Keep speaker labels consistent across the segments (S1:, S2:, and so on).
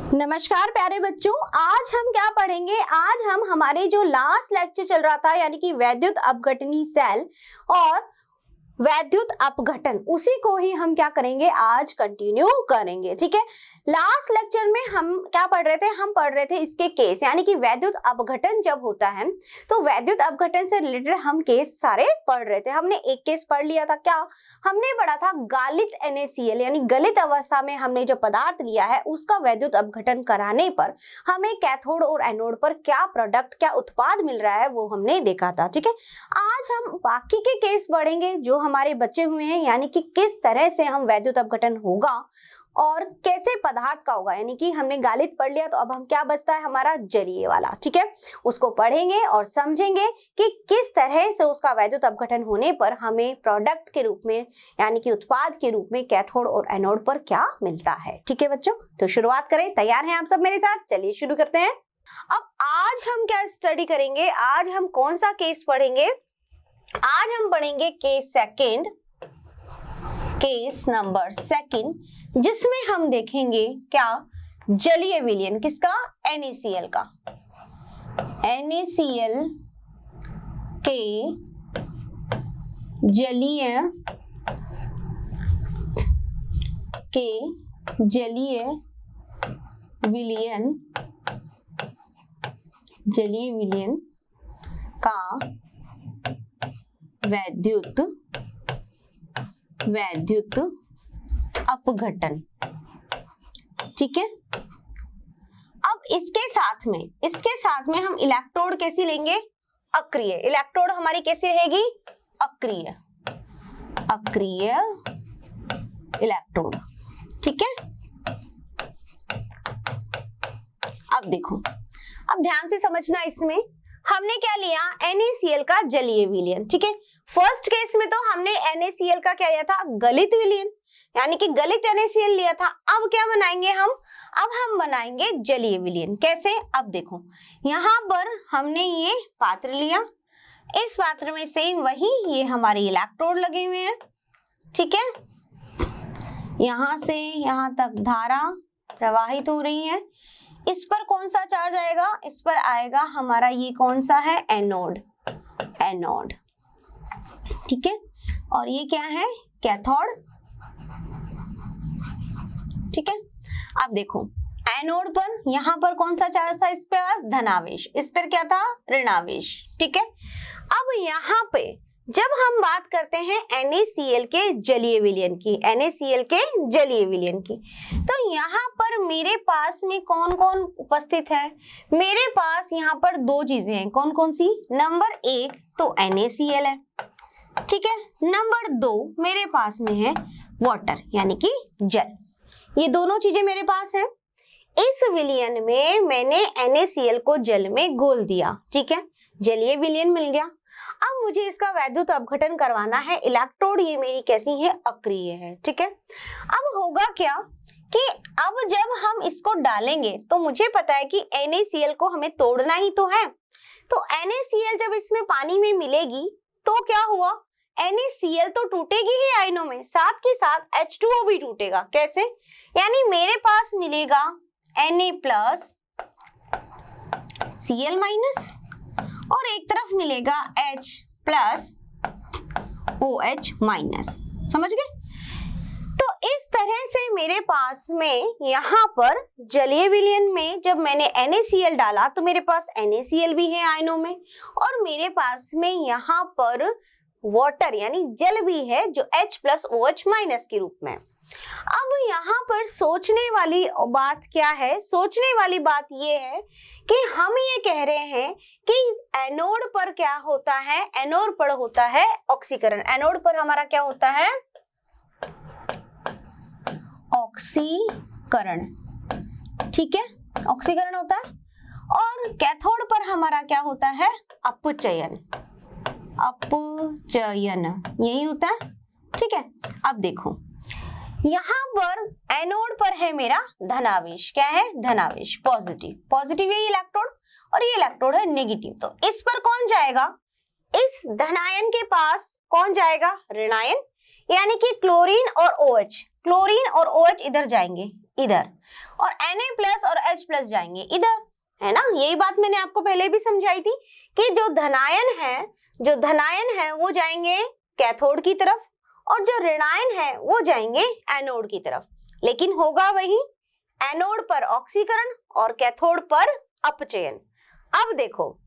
S1: नमस्कार प्यारे बच्चों, आज हम क्या पढ़ेंगे। आज हम हमारे जो लास्ट लेक्चर चल रहा था यानी कि वैद्युत अपघटनी सेल और वैद्युत अपघटन, उसी को ही हम क्या करेंगे, आज कंटिन्यू करेंगे। ठीक है, लास्ट लेक्चर में हम क्या पढ़ रहे थे, हम पढ़ रहे थे इसके केस, यानी कि वैद्युत अपघटन जब होता है तो वैद्युत अपघटन से रिलेटेड हम केस सारे पढ़ रहे थे। हमने एक केस पढ़ लिया था, क्या हमने पढ़ा था, गालित NaCl यानी गलित अवस्था में हमने जो पदार्थ लिया है उसका वैद्युत अपघटन कराने पर हमें कैथोड और एनोड पर क्या प्रोडक्ट, क्या उत्पाद मिल रहा है, वो हमने देखा था। ठीक है, आज हम बाकी के केस पढ़ेंगे जो हमारे बचे हुए हैं, यानी कि किस तरह से हम वैद्युत अपघटन होगा और कैसे पदार्थ का होगा। यानी कि हमने गालित पढ़ लिया, तो अब हम क्या बचता है हमारा जलीय वाला। ठीक है, उसको पढ़ेंगे और समझेंगे कि किस तरह से उसका वैद्युत अपघटन होने पर हमें प्रोडक्ट के रूप में यानी कि उत्पाद के रूप में कैथोड और एनोड पर क्या मिलता है। ठीक है बच्चों, तो शुरुआत करें। तैयार हैं आप सब मेरे साथ? चलिए शुरू करते हैं। अब आज हम क्या स्टडी करेंगे, आज हम कौन सा केस पढ़ेंगे? आज हम पढ़ेंगे case second, case number second, जिसमें हम देखेंगे क्या, जलीय विलयन किसका, NaCl का। NaCl के जलीय विलयन का वैद्युत अपघटन। ठीक है, अब इसके साथ में हम इलेक्ट्रोड कैसी लेंगे, अक्रिय। इलेक्ट्रोड हमारी कैसी रहेगी, अक्रिय इलेक्ट्रोड। ठीक है, अब देखो, अब ध्यान से समझना, इसमें हमने क्या लिया, NaCl का जलीय विलयन। ठीक है, फर्स्ट केस में तो हमने NaCl का क्या लिया था, गलित विलयन, यानी कि गलित NaCl लिया था। अब क्या बनाएंगे अब हम बनाएंगे जलीय विलयन। कैसे, अब देखो, यहाँ पर हमने ये पात्र लिया, इस पात्र में से वही ये हमारे इलेक्ट्रोड लगे हुए हैं। ठीक है, यहां से यहां तक धारा प्रवाहित हो रही है। इस पर कौन सा चार्ज आएगा, इस पर आएगा हमारा ये कौन सा है, एनोड। ठीक है, और ये क्या है, कैथोड। ठीक है, अब देखो, एनोड पर यहाँ पर कौन सा चार्ज था, इस पर धनावेश, इस पर क्या था, ऋणावेश। ठीक है, अब यहाँ पे जब हम बात करते हैं NaCl के जलीय विलयन की, तो यहाँ पर मेरे पास में कौन कौन उपस्थित है, मेरे पास यहाँ पर दो चीजें हैं। कौन कौन सी, नंबर एक तो NaCl है। ठीक है, नंबर दो मेरे पास में है वाटर यानी कि जल। ये दोनों चीजें मेरे पास है। इस विलयन में मैंने NaCl को जल में घोल दिया। ठीक है, जलीय विलयन मिल गया। अब मुझे इसका वैद्युत अपघटन करवाना है। इलेक्ट्रोड ये मेरी कैसी है, अक्रिय है। ठीक है, अब होगा क्या कि अब जब हम इसको डालेंगे तो मुझे पता है कि NaCl को हमें तोड़ना ही तो है। तो NaCl जब इसमें पानी में मिलेगी तो क्या हुआ, NaCl तो टूटेगी ही आयनों में, साथ के साथ H2O भी टूटेगा। कैसे, यानी मेरे पास मिलेगा Na+ Cl- और एक तरफ मिलेगा H+ OH-। समझ गए? तो इस तरह से मेरे पास में यहाँ पर जलीय विलयन में जब मैंने NaCl डाला तो मेरे पास NaCl भी है आयनों में, और मेरे पास में यहाँ पर वाटर यानी जल भी है जो H+ OH- के रूप में। अब यहाँ पर सोचने वाली बात क्या है, सोचने वाली बात ये है कि हम ये कह रहे हैं कि एनोड पर क्या होता है, एनोड पर होता है ऑक्सीकरण। एनोड पर हमारा क्या होता है, ऑक्सीकरण। ठीक है, ऑक्सीकरण होता है। और कैथोड पर हमारा क्या होता है, अपचयन, यही होता है। ठीक है, अब देखो, यहाँ पर एनोड पर है मेरा धनावेश। क्या है, धनावेश, पॉजिटिव है इलेक्ट्रोड, और ये इलेक्ट्रोड है नेगेटिव। तो इस पर कौन जाएगा, इस धनायन के पास कौन जाएगा, ऋणायन, यानी कि क्लोरीन और OH इधर जाएंगे, इधर, और Na+ और H+ जाएंगे इधर, है ना। यही बात मैंने आपको पहले भी समझाई थी कि जो धनायन है वो जाएंगे कैथोड की तरफ और जो ऋणायन है वो जाएंगे एनोड की तरफ। लेकिन होगा वही, एनोड पर ऑक्सीकरण और कैथोड पर अपचयन। अब देखो,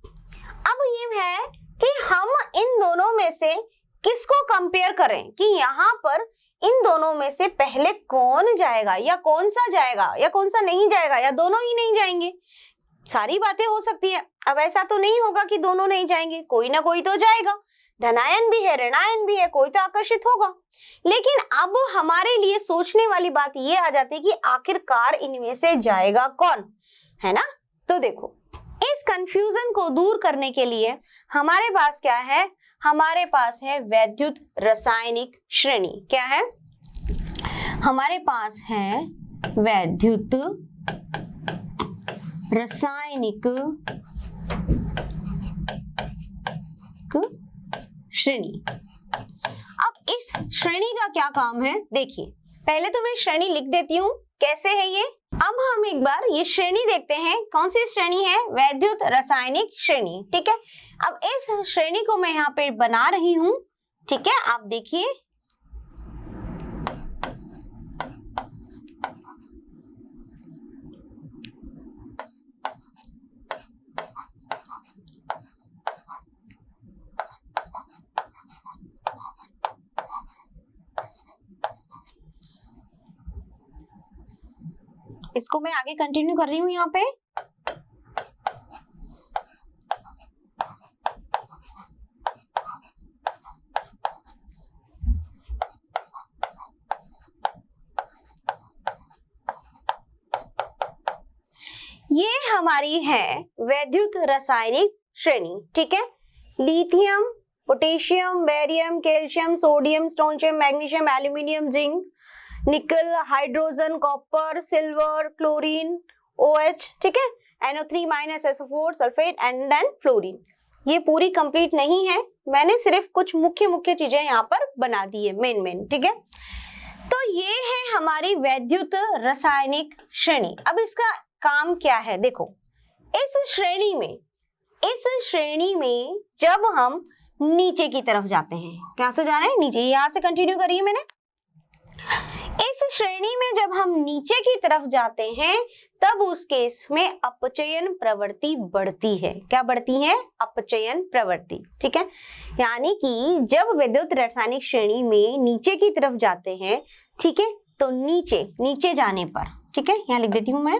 S1: अब ये है कि हम इन दोनों में से किसको कंपेयर करें कि यहाँ पर इन दोनों में से पहले कौन जाएगा या कौन सा जाएगा या कौन सा नहीं जाएगा या दोनों ही नहीं जाएंगे। सारी बातें हो सकती है। अब ऐसा तो नहीं होगा कि दोनों नहीं जाएंगे, कोई ना कोई तो जाएगा। धनायन भी है, ऋणायन भी है, कोई तो आकर्षित होगा। लेकिन अब हमारे लिए सोचने वाली बात ये आ जाती है कि आखिरकार इनमें से जाएगा कौन, है ना। तो देखो, इस कंफ्यूजन को दूर करने के लिए हमारे पास क्या है, हमारे पास है वैद्युत रासायनिक श्रेणी। क्या है हमारे पास? है वैद्युत रासायनिक श्रेणी। अब इस श्रेणी का क्या काम है, देखिए पहले तो मैं श्रेणी लिख देती हूँ कैसे है ये। अब हम एक बार ये श्रेणी देखते हैं, कौन सी श्रेणी है? वैद्युत रासायनिक श्रेणी, ठीक है। अब इस श्रेणी को मैं यहाँ पे बना रही हूँ, ठीक है। आप देखिए, इसको मैं आगे कंटिन्यू कर रही हूँ यहाँ पे। ये हमारी है वैद्युत रासायनिक श्रेणी, ठीक है। Lithium, potassium, barium, calcium, sodium, strontium, magnesium, aluminium, zinc, nickel, hydrogen, copper, silver, chlorine, OH, ठीक है, NO3- SO4, sulphate and then fluorine. ये पूरी कंप्लीट नहीं है, मैंने सिर्फ कुछ मुख्य चीजें यहाँ पर बना दी है, मेन, ठीक है। तो ये है हमारी वैद्युत रासायनिक श्रेणी। अब इसका काम क्या है, देखो इस श्रेणी में जब हम नीचे की तरफ जाते हैं, कहां से जाना है? नीचे, यहां से कंटिन्यू करिए मैंने। इस श्रेणी में जब हम नीचे की तरफ जाते हैं तब उस केस में अपचयन प्रवृत्ति बढ़ती है। क्या बढ़ती है? अपचयन प्रवृत्ति, ठीक है। यानी कि जब वैद्युत रासायनिक श्रेणी में नीचे की तरफ जाते हैं, ठीक है, तो नीचे जाने पर, ठीक है, यहाँ लिख देती हूं मैं,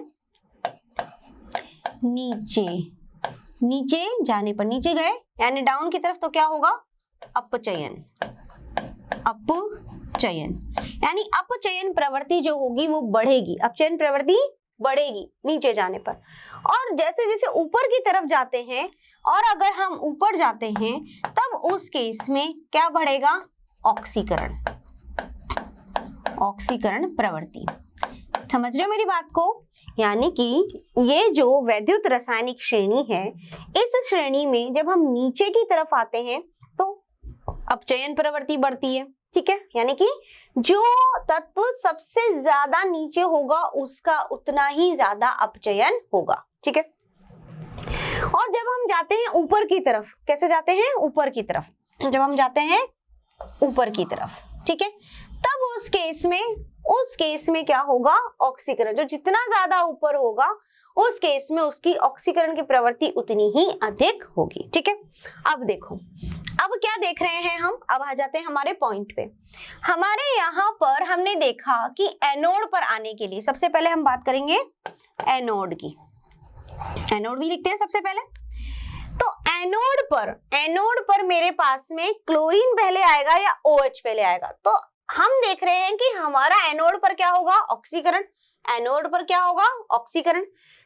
S1: नीचे जाने पर, नीचे गए यानी डाउन की तरफ, तो क्या होगा? अपचयन यानी अपचयन प्रवृत्ति जो होगी वो बढ़ेगी, अपचयन प्रवृत्ति बढ़ेगी नीचे जाने पर। और जैसे जैसे ऊपर की तरफ जाते हैं, और अगर हम ऊपर जाते हैं तब उस केस में क्या बढ़ेगा? ऑक्सीकरण प्रवृत्ति। समझ रहे हो मेरी बात को? यानी कि ये जो वैद्युत रासायनिक श्रेणी है, इस श्रेणी में जब हम नीचे की तरफ आते हैं तो अपचयन प्रवृत्ति बढ़ती है, ठीक है। यानी कि जो तत्व सबसे ज्यादा नीचे होगा उसका उतना ही ज्यादा अपचयन होगा, ठीक है। और जब हम जाते हैं ऊपर की तरफ, कैसे जाते हैं? ऊपर की तरफ, जब हम जाते हैं ऊपर की तरफ, ठीक है, तब उस केस में क्या होगा? ऑक्सीकरण, जो जितना ज्यादा ऊपर होगा उस केस में उसकी ऑक्सीकरण की प्रवृत्ति उतनी ही अधिक होगी, ठीक है। अब देखो, अब क्या देख रहे हैं हम? अब आ जाते हैं हमारे पॉइंट पे। हमारे यहाँ पर हमने देखा कि एनोड पर आने के लिए सबसे पहले हम बात करेंगे एनोड की। एनोड भी लिखते हैं सबसे पहले। तो एनोड पर मेरे पास में क्लोरीन पहले आएगा या OH पहले आएगा? तो हम देख रहे हैं कि हमारा एनोड पर क्या होगा? ऑक्सीकरण। एनोड पर क्या होगा? ऑक्सीकरण।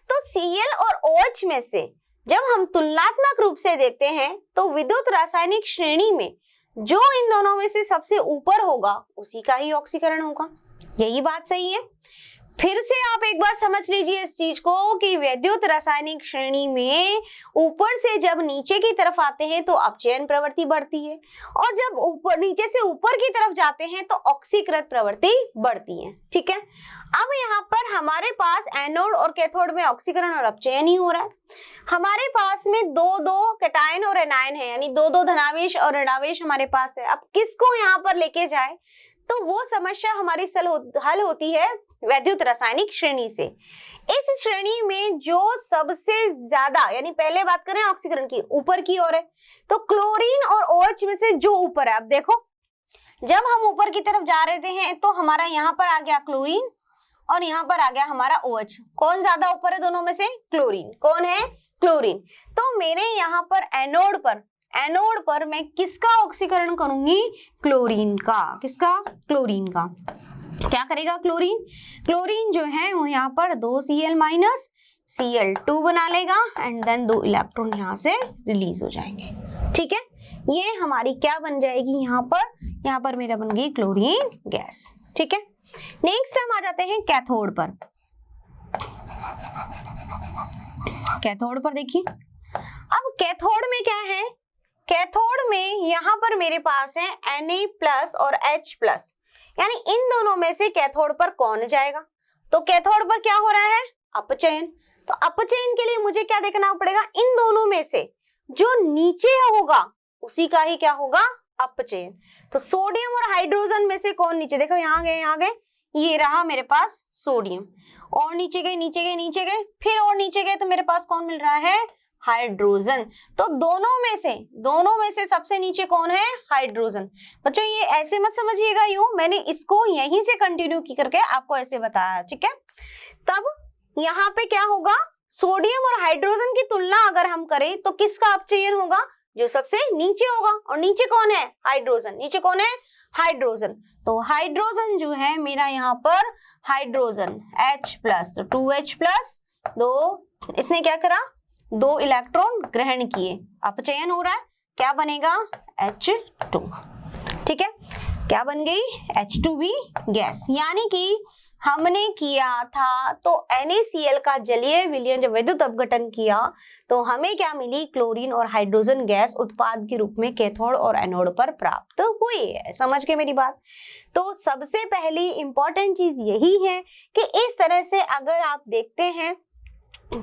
S1: तो Cl और OH में से जब हम तुलनात्मक रूप से देखते हैं तो विद्युत रासायनिक श्रेणी में जो इन दोनों में से सबसे ऊपर होगा उसी का ही ऑक्सीकरण होगा। यही बात सही है। फिर से आप एक बार समझ लीजिए इस चीज को कि वैद्युत रासायनिक श्रेणी में ऊपर से जब नीचे की तरफ आते हैं तो अपचयन प्रवृत्ति बढ़ती है, और जब ऊपर नीचे से ऊपर की तरफ जाते हैं तो ऑक्सीकृत प्रवृत्ति बढ़ती है। ठीक है, अब यहाँ पर हमारे पास एनोड और कैथोड में ऑक्सीकरण और अपचयन ही हो रहा है। हमारे पास में दो दो कैटायन और एनायन है, यानी दो दो धनावेश और ऋणावेश हमारे पास है। अब किसको यहाँ पर लेके जाए तो वो समस्या हमारी हल होती है वैद्युत रासायनिक श्रेणी से। इस श्रेणी में जो सबसे ज्यादा, यानी पहले बात करें ऑक्सीकरण की, ऊपर की ओर है, तो क्लोरीन और OH में से जो ऊपर है, अब देखो जब हम ऊपर की तरफ जा रहे थे तो हमारा यहाँ पर आ गया क्लोरीन और यहाँ पर आ गया हमारा OH। कौन ज्यादा ऊपर है दोनों में से? क्लोरीन। कौन है? क्लोरीन। तो मेरे यहाँ पर एनोड पर मैं किसका ऑक्सीकरण करूंगी? क्लोरीन का। किसका? क्लोरीन का। क्या करेगा क्लोरीन? क्लोरीन जो है वो यहाँ पर 2 Cl माइनस Cl2 बना लेगा एंड देन 2 इलेक्ट्रॉन यहाँ से रिलीज हो जाएंगे। ठीक है, ये हमारी क्या बन जाएगी? यहाँ पर मेरा बन गई क्लोरीन गैस। ठीक है, नेक्स्ट हम आ जाते हैं कैथोड पर। कैथोड पर देखिए, अब कैथोड में क्या है? कैथोड में यहाँ पर मेरे पास है Na+ और H+, यानी इन दोनों में से कैथोड पर कौन जाएगा? तो कैथोड पर क्या हो रहा है? अपचयन। तो अपचयन के लिए मुझे क्या देखना पड़ेगा? इन दोनों में से जो नीचे होगा उसी का ही क्या होगा? अपचयन। तो सोडियम और हाइड्रोजन में से कौन नीचे? देखो यहाँ गए, ये रहा मेरे पास सोडियम, और नीचे गए, फिर और नीचे गए तो मेरे पास कौन मिल रहा है? हाइड्रोजन। तो दोनों में से सबसे नीचे कौन है? हाइड्रोजन। बच्चों ये ऐसे मत समझिएगा यूं, मैंने इसको यहीं से कंटिन्यू की करके आपको ऐसे बताया। ठीक है, तब यहाँ पे क्या होगा? सोडियम और हाइड्रोजन की तुलना अगर हम करें तो किसका अपचयन होगा? जो सबसे नीचे होगा, और नीचे कौन है? हाइड्रोजन। नीचे कौन है? हाइड्रोजन। तो हाइड्रोजन जो है मेरा यहाँ पर हाइड्रोजन H+, तो 2H+, इसने क्या करा? 2 इलेक्ट्रॉन ग्रहण किए, अपचयन हो रहा है, क्या बनेगा? H2। ठीक है, क्या बन गई? H2B gas. यानी कि हमने किया था तो NaCl का जलीय विलयन जब विद्युत अपघटन किया तो हमें क्या मिली? क्लोरीन और हाइड्रोजन गैस उत्पाद के रूप में कैथोड और एनोड पर प्राप्त हुई है। समझ के मेरी बात? तो सबसे पहली इंपॉर्टेंट चीज यही है कि इस तरह से अगर आप देखते हैं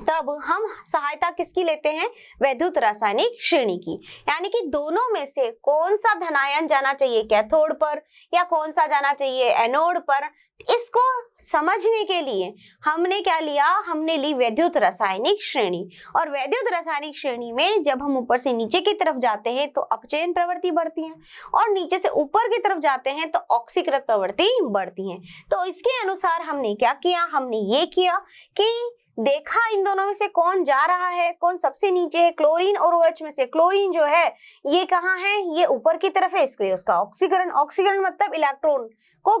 S1: तब हम सहायता किसकी लेते हैं? वैद्युत रासायनिक श्रेणी की। यानी कि दोनों में से कौन सा धनायन जाना चाहिए कैथोड पर या कौन सा जाना चाहिए एनोड पर, इसको समझने के लिए हमने क्या लिया? हमने ली वैद्युत रासायनिक श्रेणी। और वैद्युत रासायनिक श्रेणी में जब हम ऊपर से नीचे की तरफ जाते हैं तो अपचयन प्रवृत्ति बढ़ती है, और नीचे से ऊपर की तरफ जाते हैं तो ऑक्सीकृत प्रवृत्ति बढ़ती है। तो इसके अनुसार हमने क्या किया? हमने ये किया कि देखा इन दोनों में से कौन जा रहा है, कौन सबसे नीचे है। क्लोरीन और OH में से क्लोरीन जो है ये कहाँ है? ये ऊपर की तरफ है, इसलिए उसका ऑक्सीकरण मतलब इलेक्ट्रॉन को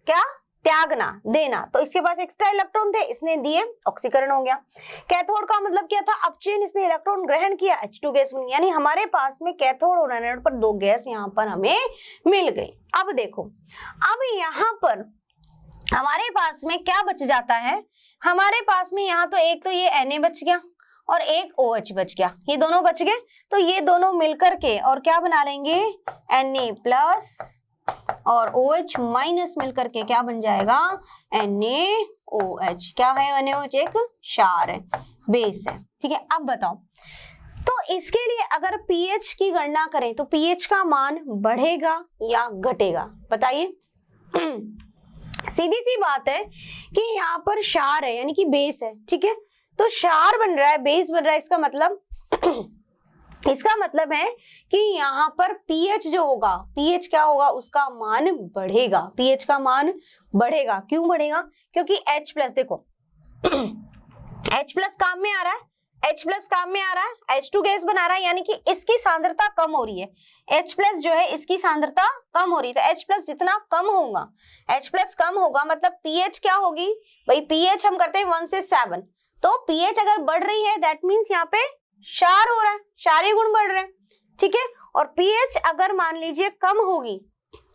S1: क्या? त्यागना, देना। तो इसके पास एक्स्ट्रा इलेक्ट्रॉन थे, इसने दिए, ऑक्सीकरण हो गया। कैथोड का मतलब क्या था? अपचयन, इसने इलेक्ट्रॉन ग्रहण किया, H2 गैस बनी। यानी हमारे पास में कैथोड और एनोड पर 2 गैस यहाँ पर हमें मिल गई। अब देखो, अब यहाँ पर हमारे पास में क्या बच जाता है? हमारे पास में यहाँ तो एक तो ये Na बच गया और एक OH बच गया, ये दोनों बच गए। तो ये दोनों मिलकर के और क्या बना लेंगे? Na+ और OH माइनस मिलकर के क्या बन जाएगा? NaOH। क्या है NaOH? एक क्षार है, बेस है। ठीक है, अब बताओ, तो इसके लिए अगर pH की गणना करें तो pH का मान बढ़ेगा या घटेगा? बताइए। सीधी सी बात है कि यहाँ पर क्षार है यानी कि बेस है। ठीक है, तो क्षार बन रहा है, बेस बन रहा है, इसका मतलब है कि यहाँ पर pH जो होगा, pH क्या होगा? उसका मान बढ़ेगा। pH का मान बढ़ेगा। क्यों बढ़ेगा? क्योंकि H+, देखो H+ काम में आ रहा है, H+ काम में आ रहा है, H2 गैस बना रहा है, यानी कि इसकी सांद्रता कम हो रही है। H+ जो है इसकी सांद्रता कम हो रही है, तो H+ जितना कम होगा, H+ कम होगा मतलब pH क्या होगी? भाई pH हम करते हैं 1 से 7, तो pH अगर बढ़ रही है दैट मीन्स यहाँ पे क्षार हो रहा है, क्षारीय गुण बढ़ रहे हैं। ठीक है, और pH अगर मान लीजिए कम होगी,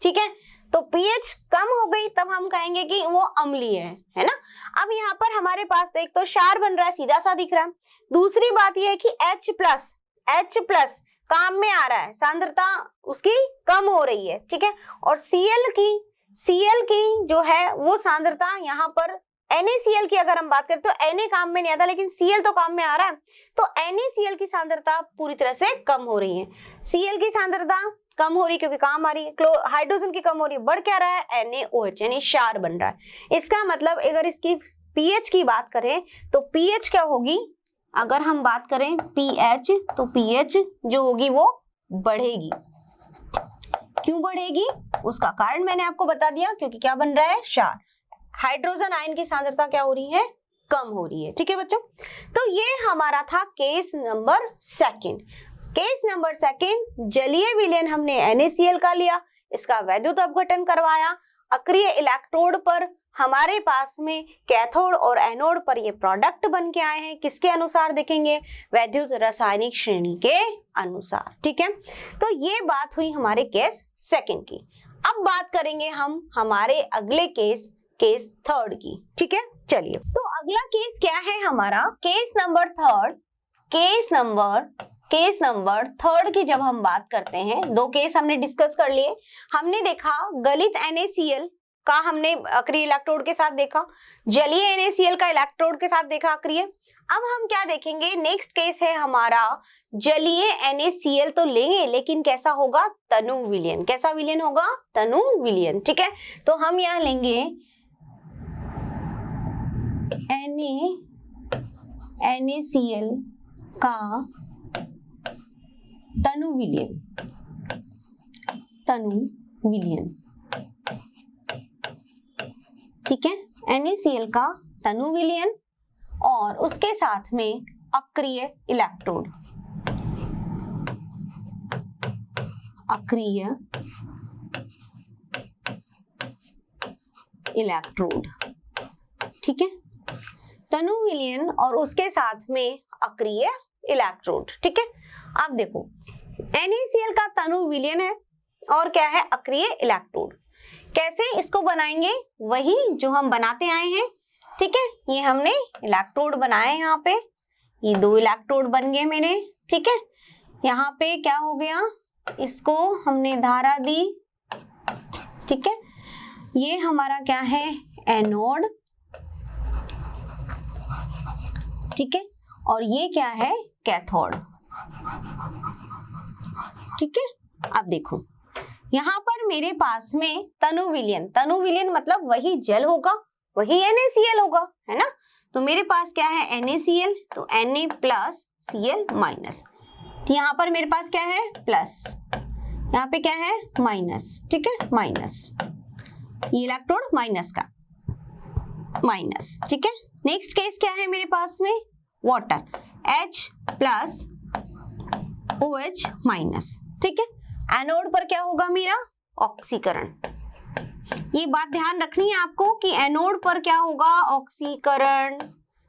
S1: ठीक है, तो पीएच कम हो गई तब हम कहेंगे कि वो अम्लीय है ना। अब यहाँ पर हमारे पास देख तो क्षार बन रहा है, सीधा सा दिख रहा है। दूसरी बात ये है कि H+ काम में आ रहा है, सांद्रता उसकी कम हो रही है, ठीक है। और Cl की जो है वो सांद्रता यहाँ पर NaCl की अगर हम बात करें तो Na काम में नहीं आता, लेकिन Cl तो काम में आ रहा है, तो NaCl की सांद्रता पूरी तरह से कम हो रही है। Cl की सांद्रता कम हो रही है क्योंकि काम आ रही है, हाइड्रोजन की कम हो रही है, बढ़ क्या रहा है NaOH यानी क्षार बन रहा है। इसका मतलब अगर इसकी pH की बात करें तो pH क्या होगी, अगर हम बात करें pH तो pH जो होगी वो बढ़ेगी। क्यों बढ़ेगी, उसका कारण मैंने आपको बता दिया, क्योंकि क्या बन रहा है क्षार, हाइड्रोजन आयन की सांद्रता क्या हो रही है, कम हो रही है, ठीक है बच्चों। तो ये हमारा था case number second. Case number second, जलीय विलयन हमने NaCl का लिया, इसका वैद्युत अपघटन करवाया, अक्रिय इलेक्ट्रोड पर हमारे पास में कैथोड और एनोड पर ये प्रोडक्ट बन के आए हैं, किसके अनुसार देखेंगे, वैद्युत रासायनिक श्रेणी के अनुसार, ठीक है। तो ये बात हुई हमारे केस सेकंड की। अब बात करेंगे हम हमारे अगले केस थर्ड की, ठीक है। चलिए, तो अगला केस क्या है हमारा, केस नंबर थर्ड की जब हम बात करते हैं, दो केस हमने डिस्कस कर लिए। हमने देखा गलित NaCl का हमने अक्रिय इलेक्ट्रोड के साथ देखा, जलीय NaCl का इलेक्ट्रोड के साथ देखा अक्रिय। अब हम क्या देखेंगे, नेक्स्ट केस है हमारा जलीय NaCl तो लेंगे, लेकिन कैसा होगा, तनु विलयन। कैसा विलयन होगा, तनु विलयन, ठीक है। तो हम यहाँ लेंगे NaCl का तनु विलयन, ठीक है। NaCl का तनु विलयन और उसके साथ में अक्रिय इलेक्ट्रोड, ठीक है। तनु विलयन और उसके साथ में अक्रिय इलेक्ट्रोड, ठीक है। अब देखो NaCl का तनु विलयन है और क्या है, अक्रिय इलेक्ट्रोड। कैसे इसको बनाएंगे, वही जो हम बनाते आए हैं, ठीक है। ये हमने इलेक्ट्रोड बनाए, यहाँ पे ये दो इलेक्ट्रोड बन गए मेरे, ठीक है। यहाँ पे क्या हो गया, इसको हमने धारा दी, ठीक है। ये हमारा क्या है, एनोड, ठीक है। और ये क्या है, कैथोड, ठीक है। अब देखो यहाँ पर मेरे पास में तनु विलयन मतलब वही जल होगा, वही NaCl होगा, है ना। तो मेरे पास क्या है, NaCl, तो Na+Cl-, तो यहाँ पर मेरे पास क्या है, प्लस, यहाँ पे क्या है, माइनस, ठीक है, माइनस, ये इलेक्ट्रोड माइनस का माइनस, ठीक है। नेक्स्ट केस क्या है मेरे पास में, वाटर, H+OH-, ठीक है। एनोड पर क्या होगा मेरा, ऑक्सीकरण। ये बात ध्यान रखनी है आपको कि एनोड पर क्या होगा, ऑक्सीकरण,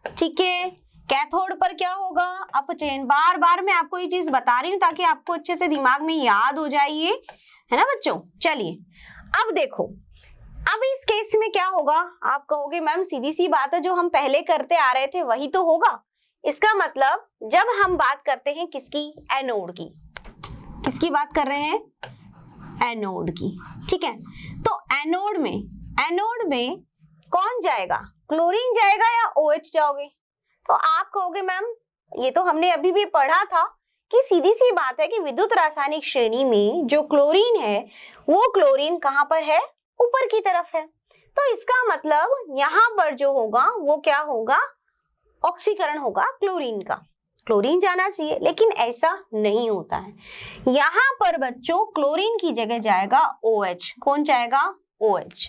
S1: ठीक है। कैथोड पर क्या होगा, अपचयन। बार बार मैं आपको ये चीज बता रही हूँ ताकि आपको अच्छे से दिमाग में याद हो जाए, ये है ना बच्चों। चलिए अब देखो, अब इस केस में क्या होगा, आप कहोगे मैम सीधी सी बात है, जो हम पहले करते आ रहे थे वही तो होगा। इसका मतलब जब हम बात करते हैं किसकी, एनोड की, किसकी बात कर रहे हैं, एनोड की, ठीक है। तो एनोड में कौन जाएगा, क्लोरीन जाएगा या OH जाओगे। तो आप कहोगे मैम ये तो हमने अभी भी पढ़ा था कि सीधी सी बात है कि विद्युत रासायनिक श्रेणी में जो क्लोरीन है वो क्लोरीन कहाँ पर है, ऊपर की तरफ है। तो इसका मतलब यहाँ पर जो होगा वो क्या होगा, ऑक्सीकरण होगा क्लोरीन का, क्लोरीन जाना चाहिए, लेकिन ऐसा नहीं होता है। यहाँ पर बच्चों क्लोरीन की जगह जाएगा OH। कौन जाएगा, OH।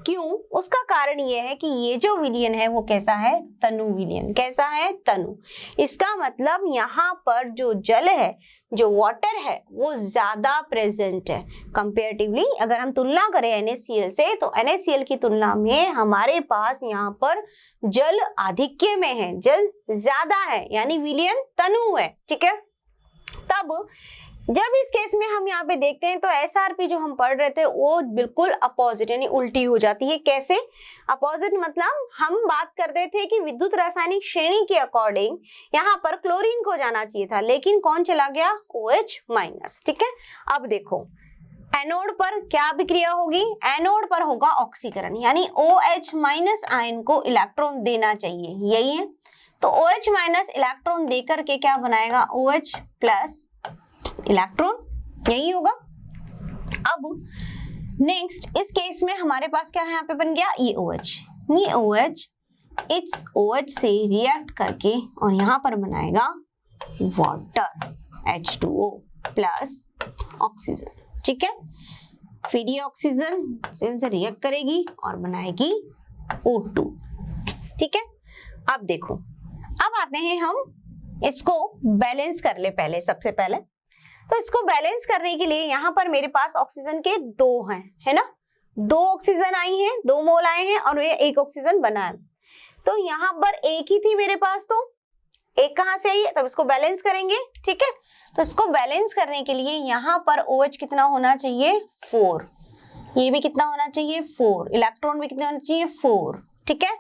S1: क्यों, उसका कारण ये है कि ये जो विलयन है वो कैसा है, तनु विलयन। कैसा है, तनु। इसका मतलब यहाँ पर जो जल है, जो वाटर है, वो ज्यादा प्रेजेंट है कंपेरेटिवली। अगर हम तुलना करें NaCl से, तो NaCl की तुलना में हमारे पास यहाँ पर जल आधिक्य में है, जल ज्यादा है, यानी विलयन तनु है, ठीक है। तब जब इस केस में हम यहाँ पे देखते हैं तो SRP जो हम पढ़ रहे थे वो बिल्कुल अपोजिट यानी उल्टी हो जाती है। कैसे अपोजिट? मतलब हम बात करते थे कि विद्युत रासायनिक श्रेणी के अकॉर्डिंग यहाँ पर क्लोरीन को जाना चाहिए था, लेकिन कौन चला गया? OH-। ठीक है, अब देखो एनोड पर क्या अभिक्रिया होगी? एनोड पर होगा ऑक्सीकरण, यानी OH- आयन को इलेक्ट्रॉन देना चाहिए, यही है। तो OH- इलेक्ट्रॉन देकर के क्या बनाएगा? OH+ इलेक्ट्रॉन, यही होगा। अब नेक्स्ट इस केस में हमारे पास क्या है? यहाँ पे बन गया ये OH, ये OH इस OH से रिएक्ट करके और यहाँ पर बनाएगा वाटर H2O प्लस ऑक्सीजन। ठीक है, फिर ये ऑक्सीजन से रिएक्ट करेगी और बनाएगी O2। ठीक है, अब देखो, अब आते हैं हम इसको बैलेंस कर ले। पहले सबसे पहले तो इसको बैलेंस करने के लिए यहाँ पर मेरे पास ऑक्सीजन के 2 हैं, है ना, 2 ऑक्सीजन आई हैं, 2 मोल आए हैं और ये 1 ऑक्सीजन बना है। तो यहाँ पर एक ही थी मेरे पास, तो एक कहाँ से आई है? तब इसको बैलेंस करेंगे। ठीक है, तो इसको बैलेंस करने के लिए यहाँ पर OH कितना होना चाहिए? 4। ये भी कितना होना चाहिए? 4। इलेक्ट्रॉन भी कितने होना चाहिए? 4। ठीक है,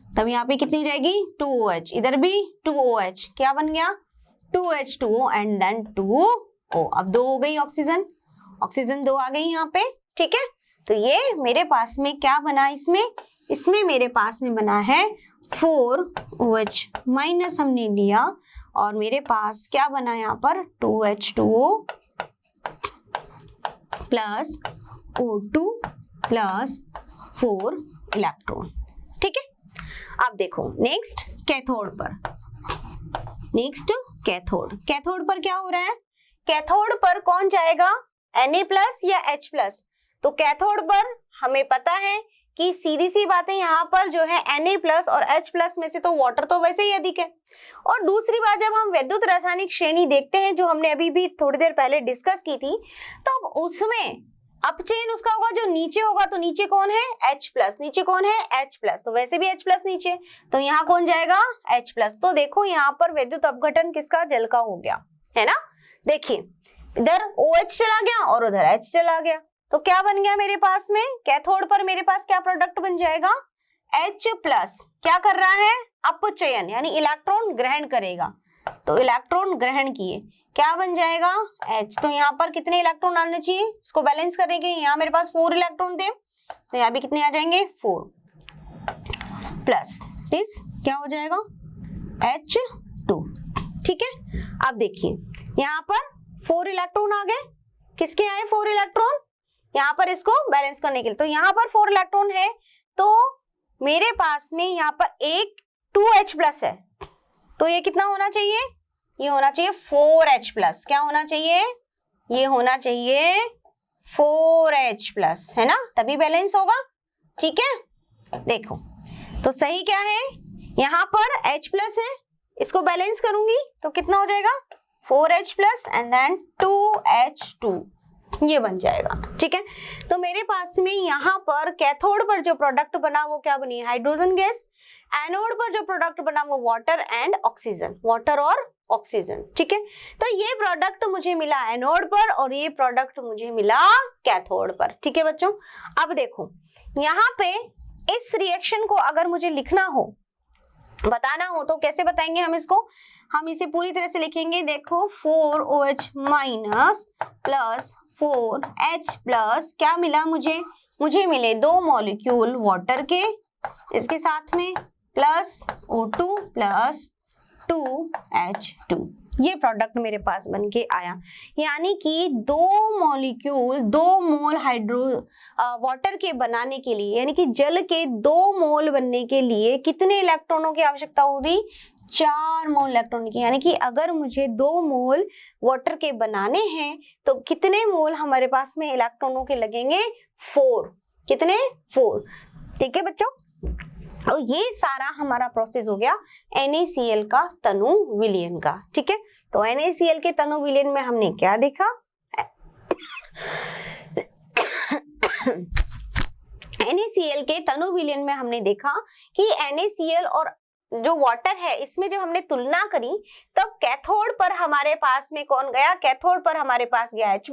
S1: तब यहाँ पे कितनी रहेगी? 2OH, इधर भी 2OH, क्या बन गया? 2H2O and then 2O। अब 2 हो गई ऑक्सीजन, ऑक्सीजन 2 आ गई यहाँ पे। ठीक है, तो ये मेरे पास में क्या बना? इसमें मेरे पास में बना है 4OH- हमने लिया और मेरे पास क्या बना यहाँ पर? 2H2O plus O2 plus 4 electron. ठीक है, अब देखो नेक्स्ट कैथोड पर। कैथोड पर क्या हो रहा है? कैथोड पर कौन जाएगा? Na+ या H+? तो कैथोड पर हमें पता है कि सीधी सी बात है, यहाँ पर जो है Na+ और H+ में से तो वाटर तो वैसे ही अधिक है। और दूसरी बात, जब हम वैद्युत रासायनिक श्रेणी देखते हैं जो हमने अभी भी थोड़ी देर पहले डिस्कस की थी, तो उसमें अपचयन उसका होगा जो नीचे होगा, तो नीचे कौन है? H+। नीचे कौन है? H+। तो वैसे भी H+ नीचे, तो यहाँ कौन जाएगा? H+। तो देखो यहाँ पर वैद्युत अपघटन किसका? जल का हो गया, है ना। देखिए इधर OH चला गया और उधर H चला गया, तो क्या बन गया मेरे पास में? कैथोड पर मेरे पास क्या प्रोडक्ट बन जाएगा? H+। क्या कर रहा है? अपचयन, यानी इलेक्ट्रॉन ग्रहण करेगा, तो इलेक्ट्रॉन ग्रहण किए, क्या बन जाएगा? H। तो यहाँ पर कितने इलेक्ट्रॉन आने चाहिए इसको बैलेंस करने के? यहाँ मेरे पास 4 इलेक्ट्रॉन थे, तो यहाँ भी कितने आ जाएंगे? 4 प्लस इस क्या हो जाएगा? H2। ठीक है, अब देखिए यहाँ पर 4 इलेक्ट्रॉन आ गए। किसके आए 4 इलेक्ट्रॉन? यहाँ पर इसको बैलेंस करने के लिए, तो यहाँ पर 4 इलेक्ट्रॉन है, तो मेरे पास में यहाँ पर एक 2H+ है, तो ये कितना होना चाहिए? ये होना चाहिए 4H+। क्या होना चाहिए? ये होना चाहिए 4H+, है ना, तभी बैलेंस होगा। ठीक है, देखो तो सही क्या है? यहाँ पर H+ है, इसको बैलेंस करूंगी तो कितना हो जाएगा? 4H+ एंड देन 2H2, ये बन जाएगा। ठीक है, तो मेरे पास में यहाँ पर कैथोड पर जो प्रोडक्ट बना वो क्या बनी? Hydrogen gas. एनोड पर जो प्रोडक्ट बना वो वाटर एंड ऑक्सीजन, वाटर और ऑक्सीजन। ठीक है, तो ये प्रोडक्ट मुझे मिला एनोड पर और ये प्रोडक्ट मुझे मिला कैथोड पर। ठीक है बच्चों, अब देखो यहाँ पे इस रिएक्शन को अगर मुझे लिखना हो, बताना हो, तो कैसे बताएंगे हम इसको? हम इसे पूरी तरह से लिखेंगे। देखो 4OH- प्लस 4H+, क्या मिला मुझे? मुझे मिले 2 मॉलिक्यूल वाटर के, इसके साथ में प्लस O2 प्लस 2H2, ये प्रोडक्ट मेरे पास बन के आया। यानी कि 2 मॉलिक्यूल 2 मोल वाटर के बनाने के लिए, यानी कि जल के 2 मोल बनने के लिए कितने इलेक्ट्रॉनों की आवश्यकता होगी? 4 मोल इलेक्ट्रॉन की। यानी कि अगर मुझे 2 मोल वाटर के बनाने हैं तो कितने मोल हमारे पास में इलेक्ट्रॉनों के लगेंगे? 4। कितने? 4। ठीक है बच्चों, और ये सारा हमारा प्रोसेस हो गया NaCl का तनु विलयन का। ठीक है, तो NaCl के तनु विलयन में हमने क्या देखा? NaCl के तनु विलयन में हमने देखा कि NaCl और जो वाटर है इसमें जब हमने तुलना करी तब कैथोड पर हमारे पास में कौन गया, कैथोड पर हमारे पास गया H+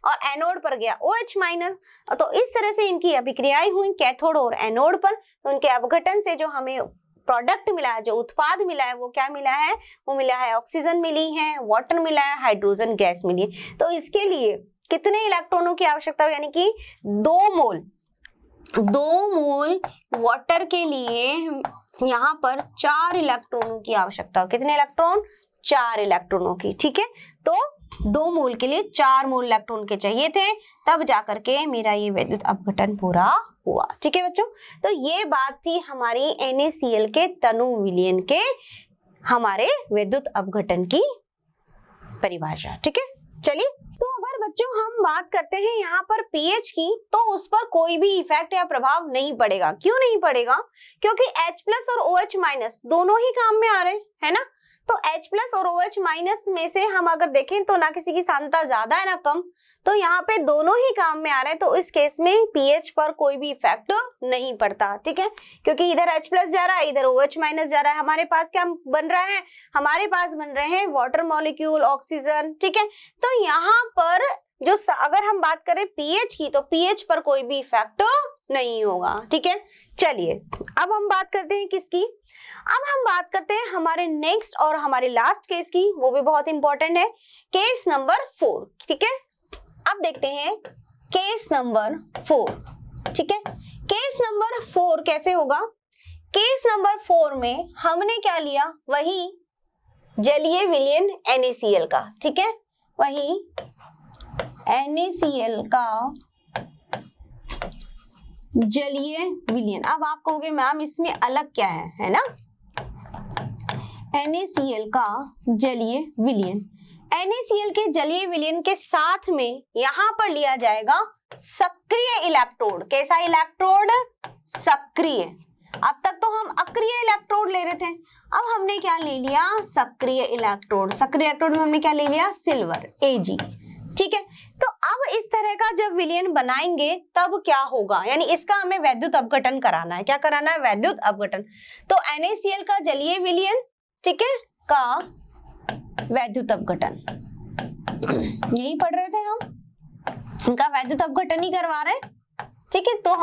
S1: और एनोड पर गया OH-। तो इस तरह से इनकी अभिक्रियाएं हुई कैथोड और एनोड पर। तो उनके अपघटन से जो हमें प्रोडक्ट मिला है, जो उत्पाद मिला है, वो क्या मिला है, वो मिला है ऑक्सीजन मिली है, वाटर मिला है, हाइड्रोजन गैस मिली है। तो इसके लिए कितने इलेक्ट्रॉनों की आवश्यकता है, यानी कि 2 मोल वाटर के लिए यहाँ पर 4 इलेक्ट्रॉनों की आवश्यकता हो। कितने इलेक्ट्रॉन, 4 इलेक्ट्रॉनों की। ठीक है, तो 2 मोल के लिए 4 मोल इलेक्ट्रॉन के चाहिए थे, तब जाकर के मेरा ये वैद्युत अपघटन पूरा हुआ। ठीक है बच्चों, तो ये बात थी हमारी NaCl के तनु विलयन के हमारे वैद्युत अपघटन की परिभाषा। ठीक है, चलिए, तो अगर बच्चों हम बात करते हैं यहाँ पर pH की, तो उस पर कोई भी इफेक्ट या प्रभाव नहीं पड़ेगा। क्यों नहीं पड़ेगा, क्योंकि H+ और OH- दोनों ही काम में आ रहे हैं, है ना। तो H+ और OH- में से हम अगर देखें तो ना किसी की सांद्रता ज्यादा है ना कम, तो यहाँ पे दोनों ही काम में आ रहे हैं। तो इस केस में pH पर कोई भी इफेक्ट नहीं पड़ता। ठीक है, क्योंकि इधर H+ जा रहा है, इधर OH- जा रहा है। हमारे पास क्या बन रहा है, हमारे पास बन रहे हैं वाटर मॉलिक्यूल, ऑक्सीजन। ठीक है, तो यहाँ पर जो अगर हम बात करें pH की, तो pH पर कोई भी इफेक्ट नहीं होगा। ठीक है, चलिए अब हम बात करते हैं किसकी, अब हम बात करते हैं हमारे नेक्स्ट और हमारे लास्ट केस की, वो भी बहुत इंपॉर्टेंट है, केस नंबर 4। ठीक है, अब देखते हैं केस नंबर 4। ठीक है, केस नंबर 4 कैसे होगा, केस नंबर 4 में हमने क्या लिया, वही जलीय विलयन NaCl का। ठीक है, वही NaCl का जलीय विलयन। अब आप कहोगे मैम इसमें अलग क्या है ना, NaCl का जलीय विलयन, NaCl के जलीय विलयन के साथ में यहां पर लिया जाएगा सक्रिय इलेक्ट्रोड। कैसा इलेक्ट्रोड, सक्रिय। अब तक तो हम अक्रिय इलेक्ट्रोड ले रहे थे, अब हमने क्या ले लिया, सक्रिय इलेक्ट्रोड। सक्रिय इलेक्ट्रोड में हमने क्या ले लिया, सिल्वर, Ag। ठीक है, तो अब इस तरह का जब विलयन बनाएंगे तब क्या होगा, यानी इसका हमें वैद्युत अपघटन कराना है। क्या कराना है, वैद्युत अपघटन। तो NaCl का जलीय विलयन, ठीक है, का वैद्युत अपघटन, यही पढ़ रहे थे हम, इनका वैद्युत अपघटन ही करवा रहे। ठीक है, तो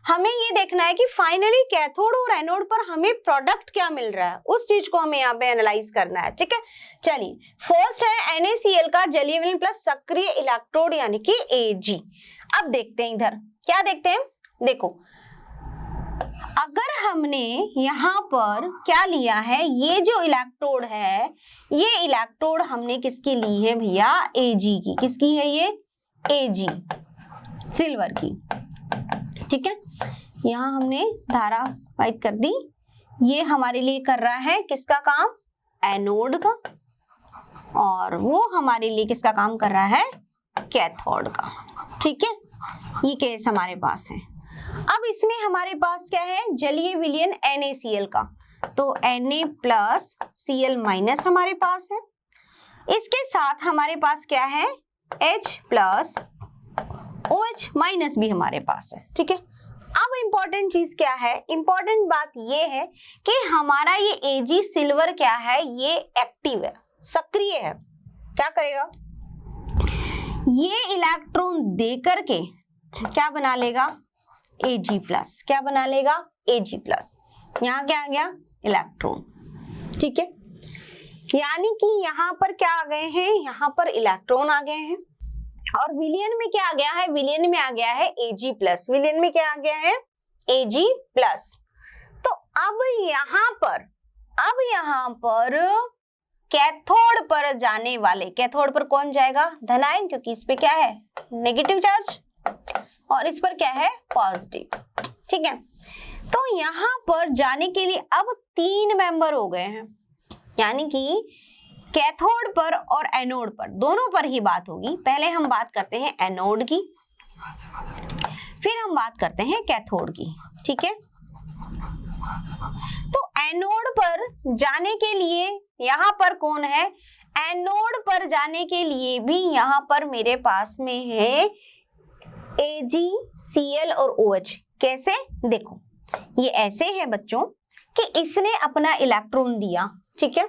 S1: हमें ये देखना है कि फाइनली कैथोड और एनोड पर हमें प्रोडक्ट क्या मिल रहा है, उस चीज को हमें यहाँ पे एनालाइज करना है। ठीक है, चलिए, फर्स्ट है NaCl का जलीय विलयन प्लस सक्रिय इलेक्ट्रोड यानी कि Ag। अब देखते हैं इधर क्या देखते हैं, देखो अगर हमने यहाँ पर क्या लिया है, ये जो इलेक्ट्रोड है, ये इलेक्ट्रोड हमने किसकी ली है भैया, Ag की। किसकी है ये, Ag, सिल्वर की। ठीक है, यहाँ हमने धारा वाहित कर दी, ये हमारे लिए कर रहा है किसका काम, एनोड का, और वो हमारे लिए किसका काम कर रहा है, कैथोड का। ठीक है, ये केस हमारे पास है। अब इसमें हमारे पास क्या है, जलीय विलयन NaCl का, तो Na+Cl- हमारे पास है। इसके साथ हमारे पास क्या है, H+ OH- भी हमारे पास है। ठीक है, अब इंपॉर्टेंट चीज क्या है, इंपॉर्टेंट बात ये है कि हमारा ये Ag सिल्वर क्या है, ये एक्टिव है, सक्रिय है। क्या करेगा, ये इलेक्ट्रॉन देकर के क्या बना लेगा, Ag+। क्या बना लेगा, Ag+। यहाँ क्या आ गया, इलेक्ट्रॉन। ठीक है, यानी कि यहाँ पर क्या आ गए हैं, यहाँ पर इलेक्ट्रॉन आ गए हैं, और विलयन में क्या आ गया है, विलयन में आ गया है Ag+। विलयन में क्या आ गया है, Ag+। तो अब यहाँ पर कैथोड पर जाने वाले, कैथोड पर कौन जाएगा, धनायन, क्योंकि इस पे क्या है, नेगेटिव चार्ज, और इस पर क्या है, पॉजिटिव। ठीक है, तो यहाँ पर जाने के लिए अब 3 मेंबर हो गए हैं, यानी कि कैथोड पर और एनोड पर, दोनों पर ही बात होगी। पहले हम बात करते हैं एनोड की, फिर हम बात करते हैं कैथोड की। ठीक है, तो एनोड पर जाने के लिए यहाँ पर कौन है, एनोड पर जाने के लिए भी यहाँ पर मेरे पास में है Ag, Cl और OH। कैसे, देखो ये ऐसे है बच्चों कि इसने अपना इलेक्ट्रॉन दिया, ठीक है,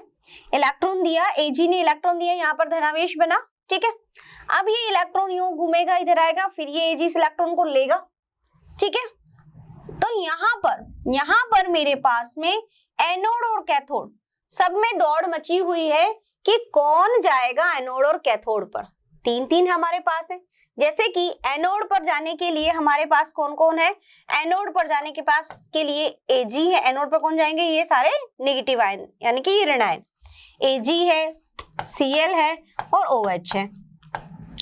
S1: इलेक्ट्रॉन दिया, Ag ने इलेक्ट्रॉन दिया, यहाँ पर धनावेश बना, ठीक है। अब ये इलेक्ट्रॉन यूं घूमेगा, इधर आएगा, फिर ये Ag इस इलेक्ट्रॉन को लेगा, ठीक है। तो यहाँ पर मेरे पास में एनोड और कैथोड सब में दौड़ मची हुई है कि कौन जाएगा एनोड और कैथोड पर। तीन तीन हमारे पास है, जैसे कि एनोड पर जाने के लिए हमारे पास कौन कौन है, एनोड पर जाने के पास के लिए Ag है, एनोड पर कौन जाएंगे, ये सारे नेगेटिव आयन यानी कि ये ऋण आयन, Ag है, Cl है और OH है,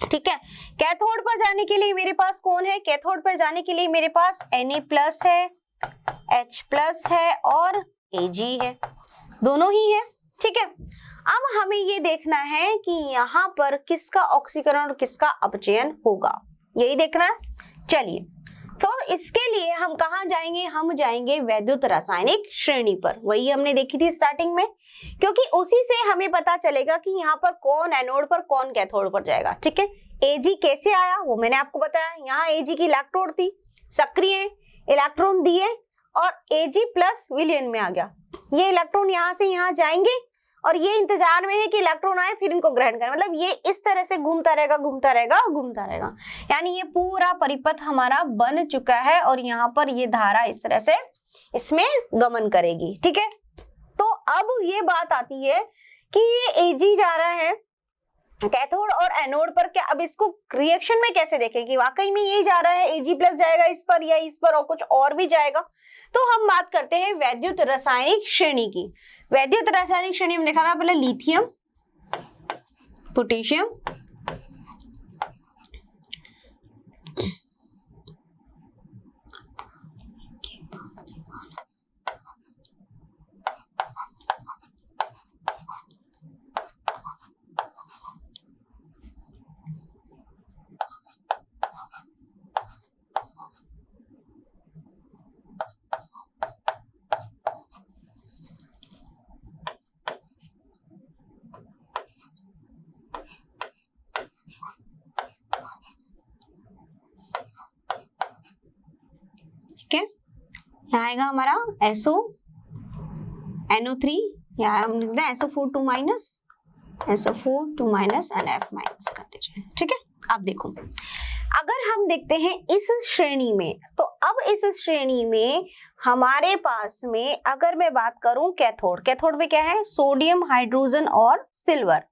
S1: ठीक है। कैथोड पर जाने के लिए मेरे पास कौन है, कैथोड पर जाने के लिए मेरे पास Na+ है, H+ है और Ag है, दोनों ही है, ठीक है। अब हमें ये देखना है कि यहाँ पर किसका ऑक्सीकरण और किसका अपचयन होगा, यही देखना है। चलिए, तो इसके लिए हम कहाँ जाएंगे, हम जाएंगे वैद्युत रासायनिक श्रेणी पर, वही हमने देखी थी स्टार्टिंग में, क्योंकि उसी से हमें पता चलेगा कि यहाँ पर कौन एनोड पर कौन कैथोड पर जाएगा, ठीक है। Ag कैसे आया वो मैंने आपको बताया, यहाँ Ag की इलेक्ट्रोड थी, सक्रिय इलेक्ट्रॉन दिए और Ag+ विलयन में आ गया, ये इलेक्ट्रॉन यहाँ से यहाँ जाएंगे और ये इंतजार में है कि इलेक्ट्रॉन आए फिर इनको ग्रहण करें, मतलब ये इस तरह से घूमता रहेगा घूमता रहेगा घूमता रहेगा, यानी ये पूरा परिपथ हमारा बन चुका है और यहाँ पर ये धारा इस तरह से इसमें गमन करेगी, ठीक है। तो अब ये बात आती है कि ये Ag जा रहा है कैथोड और एनोड पर, क्या अब इसको रिएक्शन में कैसे देखें कि वाकई में ये जा रहा है, Ag+ जाएगा इस पर या इस पर और कुछ और भी जाएगा। तो हम बात करते हैं वैद्युत रासायनिक श्रेणी की। वैद्युत रासायनिक श्रेणी में देखा था पहले लिथियम, पोटेशियम, ठीक है। यहाँ आएगा हमारा SO, NO3, यहाँ हम लिखते हैं SO4 2 minus, SO4 2 minus and F minus कर दीजिए, ठीक है। अब देखो, अगर हम देखते हैं इस श्रेणी में, तो अब इस श्रेणी में हमारे पास में अगर मैं बात करूं कैथोड, कैथोड में क्या है, सोडियम, हाइड्रोजन और सिल्वर।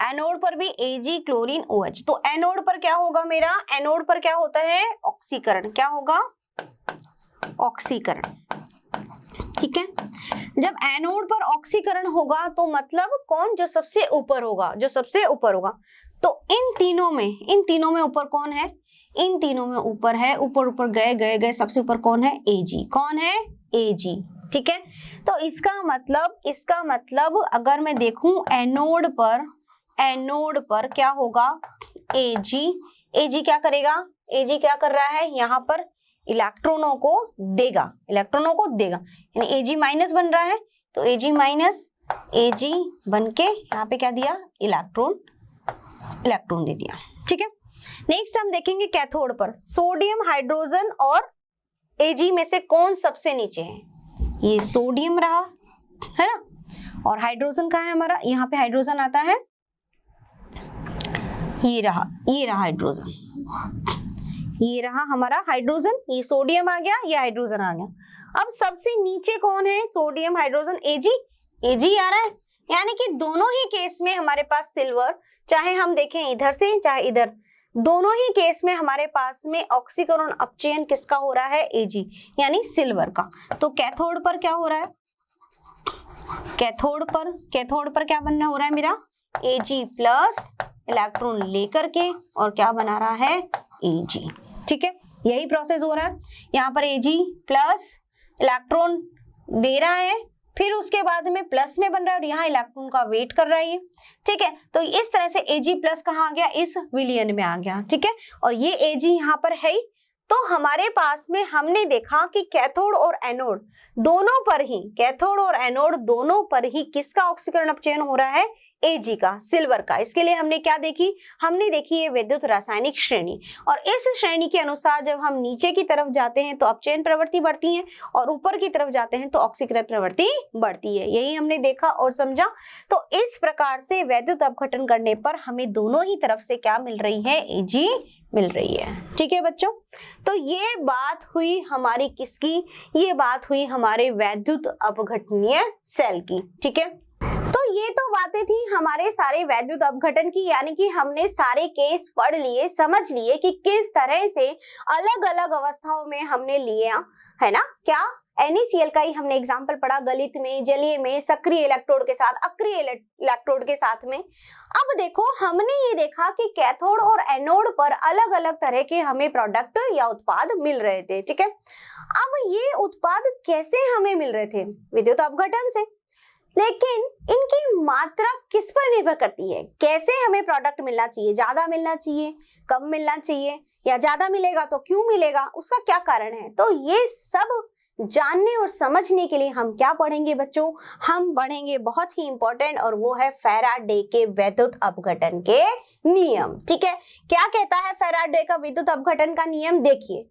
S1: एनोड पर भी Ag, क्लोरीन, OH। तो एनोड पर क्या होगा मेरा, एनोड पर क्या होता है, ऑक्सीकरण, क्या होगा, ऑक्सीकरण, ठीक है। जब एनोड पर ऑक्सीकरण होगा तो मतलब कौन, जो सबसे ऊपर होगा, जो सबसे ऊपर होगा। तो इन तीनों में ऊपर कौन है, इन तीनों में ऊपर है, ऊपर ऊपर गए गए गए, सबसे ऊपर कौन है, Ag, कौन है, Ag, ठीक है। तो इसका मतलब अगर मैं देखूं एनोड पर क्या होगा, Ag क्या करेगा, Ag क्या कर रहा है, यहाँ पर इलेक्ट्रॉनों को देगा, यानी Ag- बन रहा है, तो Ag बन के यहाँ पे क्या दिया, इलेक्ट्रॉन दे दिया, ठीक है। नेक्स्ट हम देखेंगे कैथोड पर, सोडियम, हाइड्रोजन और Ag में से कौन सबसे नीचे है, ये सोडियम रहा है ना, और हाइड्रोजन कहाँ है हमारा, यहाँ पे हाइड्रोजन आता है, ये रहा हाइड्रोजन, ये रहा हमारा हाइड्रोजन, ये सोडियम आ गया, ये हाइड्रोजन आ गया। अब सबसे नीचे कौन है, सोडियम, हाइड्रोजन, Ag आ रहा है, यानी कि दोनों ही केस में हमारे पास सिल्वर, चाहे हम देखें इधर से चाहे इधर, दोनों ही केस में हमारे पास में ऑक्सीकरण अपचयन किसका हो रहा है, Ag, यानी सिल्वर का। तो कैथोड पर क्या हो रहा है, कैथोड पर क्या बनना हो रहा है मेरा, Ag+ इलेक्ट्रॉन लेकर के और क्या बना रहा है, Ag, ठीक है। यही प्रोसेस हो रहा है, यहाँ पर Ag+ इलेक्ट्रॉन दे रहा है, फिर उसके बाद में प्लस में बन रहा है और यहाँ इलेक्ट्रॉन का वेट कर रहा है, ठीक है। तो इस तरह से Ag+ कहाँ आ गया, इस विलयन में आ गया, ठीक है। और ये Ag यहाँ पर है ही, तो हमारे पास में हमने देखा कि कैथोड और एनोड दोनों पर ही, कैथोड और एनोड दोनों पर ही किसका ऑक्सीकरण अपचयन हो रहा है? Ag का, सिल्वर का। इसके लिए हमने क्या देखी? हमने देखी ये विद्युत रासायनिक श्रेणी, और इस श्रेणी के अनुसार जब हम नीचे की तरफ जाते हैं तो अपचयन प्रवृत्ति बढ़ती है और ऊपर की तरफ जाते हैं तो ऑक्सीकरण प्रवृत्ति बढ़ती है। यही हमने देखा और समझा। तो इस प्रकार से वैद्युत अपघटन करने पर हमें दोनों ही तरफ से क्या मिल रही है? Ag मिल रही है। ठीक है बच्चों, तो ये बात हुई हमारी किसकी? ये बात हुई हमारे वैद्युत अपघटनीय सेल की। ठीक है, तो ये तो बातें थी हमारे सारे वैद्युत अपघटन की, यानी कि हमने सारे केस पढ़ लिए, समझ लिए कि किस तरह से अलग अलग अवस्थाओं में हमने लिया है ना। क्या NaCl का ही हमने एग्जाम्पल पढ़ा, गलित में, जलीय में, सक्रिय इलेक्ट्रोड के साथ, अक्रिय इलेक्ट्रोड के साथ में। अब देखो, हमने ये देखा कि कैथोड और एनोड पर अलग अलग तरह के हमें प्रोडक्ट या उत्पाद मिल रहे थे। ठीक है, अब ये उत्पाद कैसे हमें मिल रहे थे? विद्युत अपघटन से। लेकिन इनकी मात्रा किस पर निर्भर करती है? कैसे हमें प्रोडक्ट मिलना चाहिए? ज्यादा मिलना चाहिए, कम मिलना चाहिए, या ज्यादा मिलेगा तो क्यों मिलेगा, उसका क्या कारण है? तो ये सब जानने और समझने के लिए हम क्या पढ़ेंगे बच्चों? हम पढ़ेंगे बहुत ही इंपॉर्टेंट, और वो है फैराडे के वैद्युत अपघटन के नियम। ठीक है, क्या कहता है फैराडे का विद्युत अपघटन का नियम? देखिए,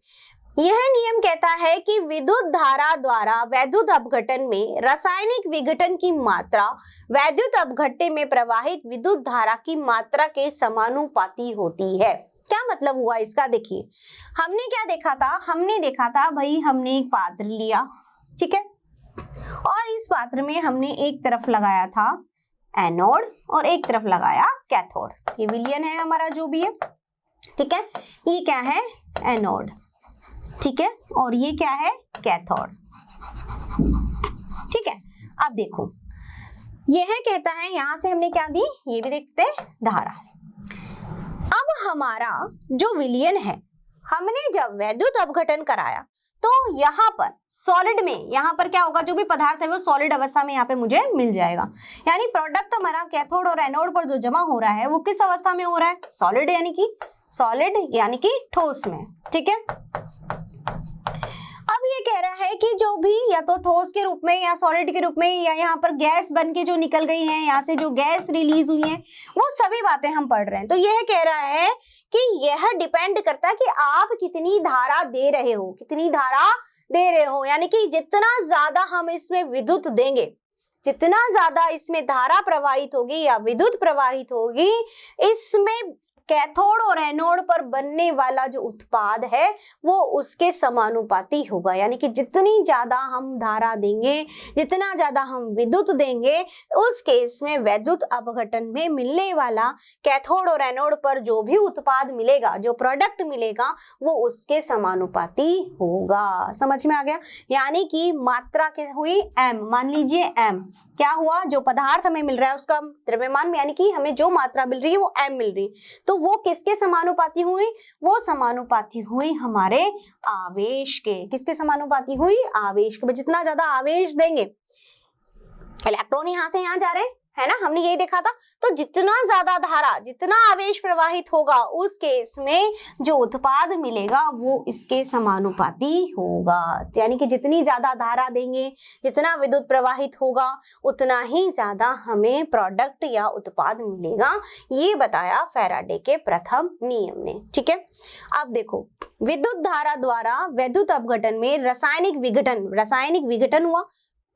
S1: यह नियम कहता है कि विद्युत धारा द्वारा वैद्युत अपघटन में रासायनिक विघटन की मात्रा वैद्युत अपघट्य में प्रवाहित विद्युत धारा की मात्रा के समानुपाती होती है। क्या मतलब हुआ इसका? देखिए, हमने क्या देखा था? हमने देखा था भाई, हमने एक पात्र लिया, ठीक है, और इस पात्र में हमने एक तरफ लगाया था एनोड और एक तरफ लगाया कैथोड। ये विलयन है हमारा जो भी है, ठीक है, ये क्या है? एनोड, ठीक है, और ये क्या है? कैथोड। ठीक है, अब देखो, यह कहता है, यहां से हमने क्या दी? ये भी देखते हैं, धारा। अब हमारा जो विलयन है, हमने जब वैद्युत अपघटन कराया तो यहाँ पर सॉलिड में, यहाँ पर क्या होगा? जो भी पदार्थ है वो सॉलिड अवस्था में यहाँ पे मुझे मिल जाएगा। यानी प्रोडक्ट हमारा कैथोड और एनोड पर जो जमा हो रहा है वो किस अवस्था में हो रहा है? सॉलिड, यानी कि ठोस में। ठीक है, अब ये कह रहा है कि जो भी या तो ठोस के रूप में या सॉलिड के रूप में, या यहाँ पर गैस बन के जो निकल गई है, यहाँ से जो गैस रिलीज हुई है, वो सभी बातें हम पढ़ रहे हैं। तो यह कह रहा है कि यह डिपेंड करता है कि आप कितनी धारा दे रहे हो, कितनी धारा दे रहे हो। यानी कि जितना ज्यादा हम इसमें विद्युत देंगे, जितना ज्यादा इसमें धारा प्रवाहित होगी या विद्युत प्रवाहित होगी, इसमें कैथोड और एनोड पर बनने वाला जो उत्पाद है वो उसके समानुपाती होगा। यानी कि जितनी ज्यादा हम धारा देंगे, जितना ज्यादा हम विद्युत देंगे, उस केस में वैद्युत अपघटन में मिलने वाला कैथोड और एनोड पर जो भी उत्पाद मिलेगा, जो प्रोडक्ट मिलेगा, वो उसके समानुपाती होगा। समझ में आ गया? यानी कि मात्रा क्या हुई? m। मान लीजिए m क्या हुआ? जो पदार्थ हमें मिल रहा है उसका द्रव्यमान में, यानी कि हमें जो मात्रा मिल रही है वो m मिल रही, तो वो किसके समानुपाती हुई? वो समानुपाती हुई हमारे आवेश के। किसके समानुपाती हुई? आवेश के। जितना ज्यादा आवेश देंगे, इलेक्ट्रॉन यहां से यहां जा रहे हैं, है ना, हमने यही देखा था। तो जितना ज्यादा धारा, जितना आवेश प्रवाहित होगा, उस केस में जो उत्पाद मिलेगा वो इसके समानुपाती होगा। यानी कि जितनी ज्यादा धारा देंगे, जितना विद्युत प्रवाहित होगा, उतना ही ज्यादा हमें प्रोडक्ट या उत्पाद मिलेगा। ये बताया फैराडे के प्रथम नियम ने। ठीक है, अब देखो, विद्युत धारा द्वारा वैद्युत अपघटन में रासायनिक विघटन हुआ,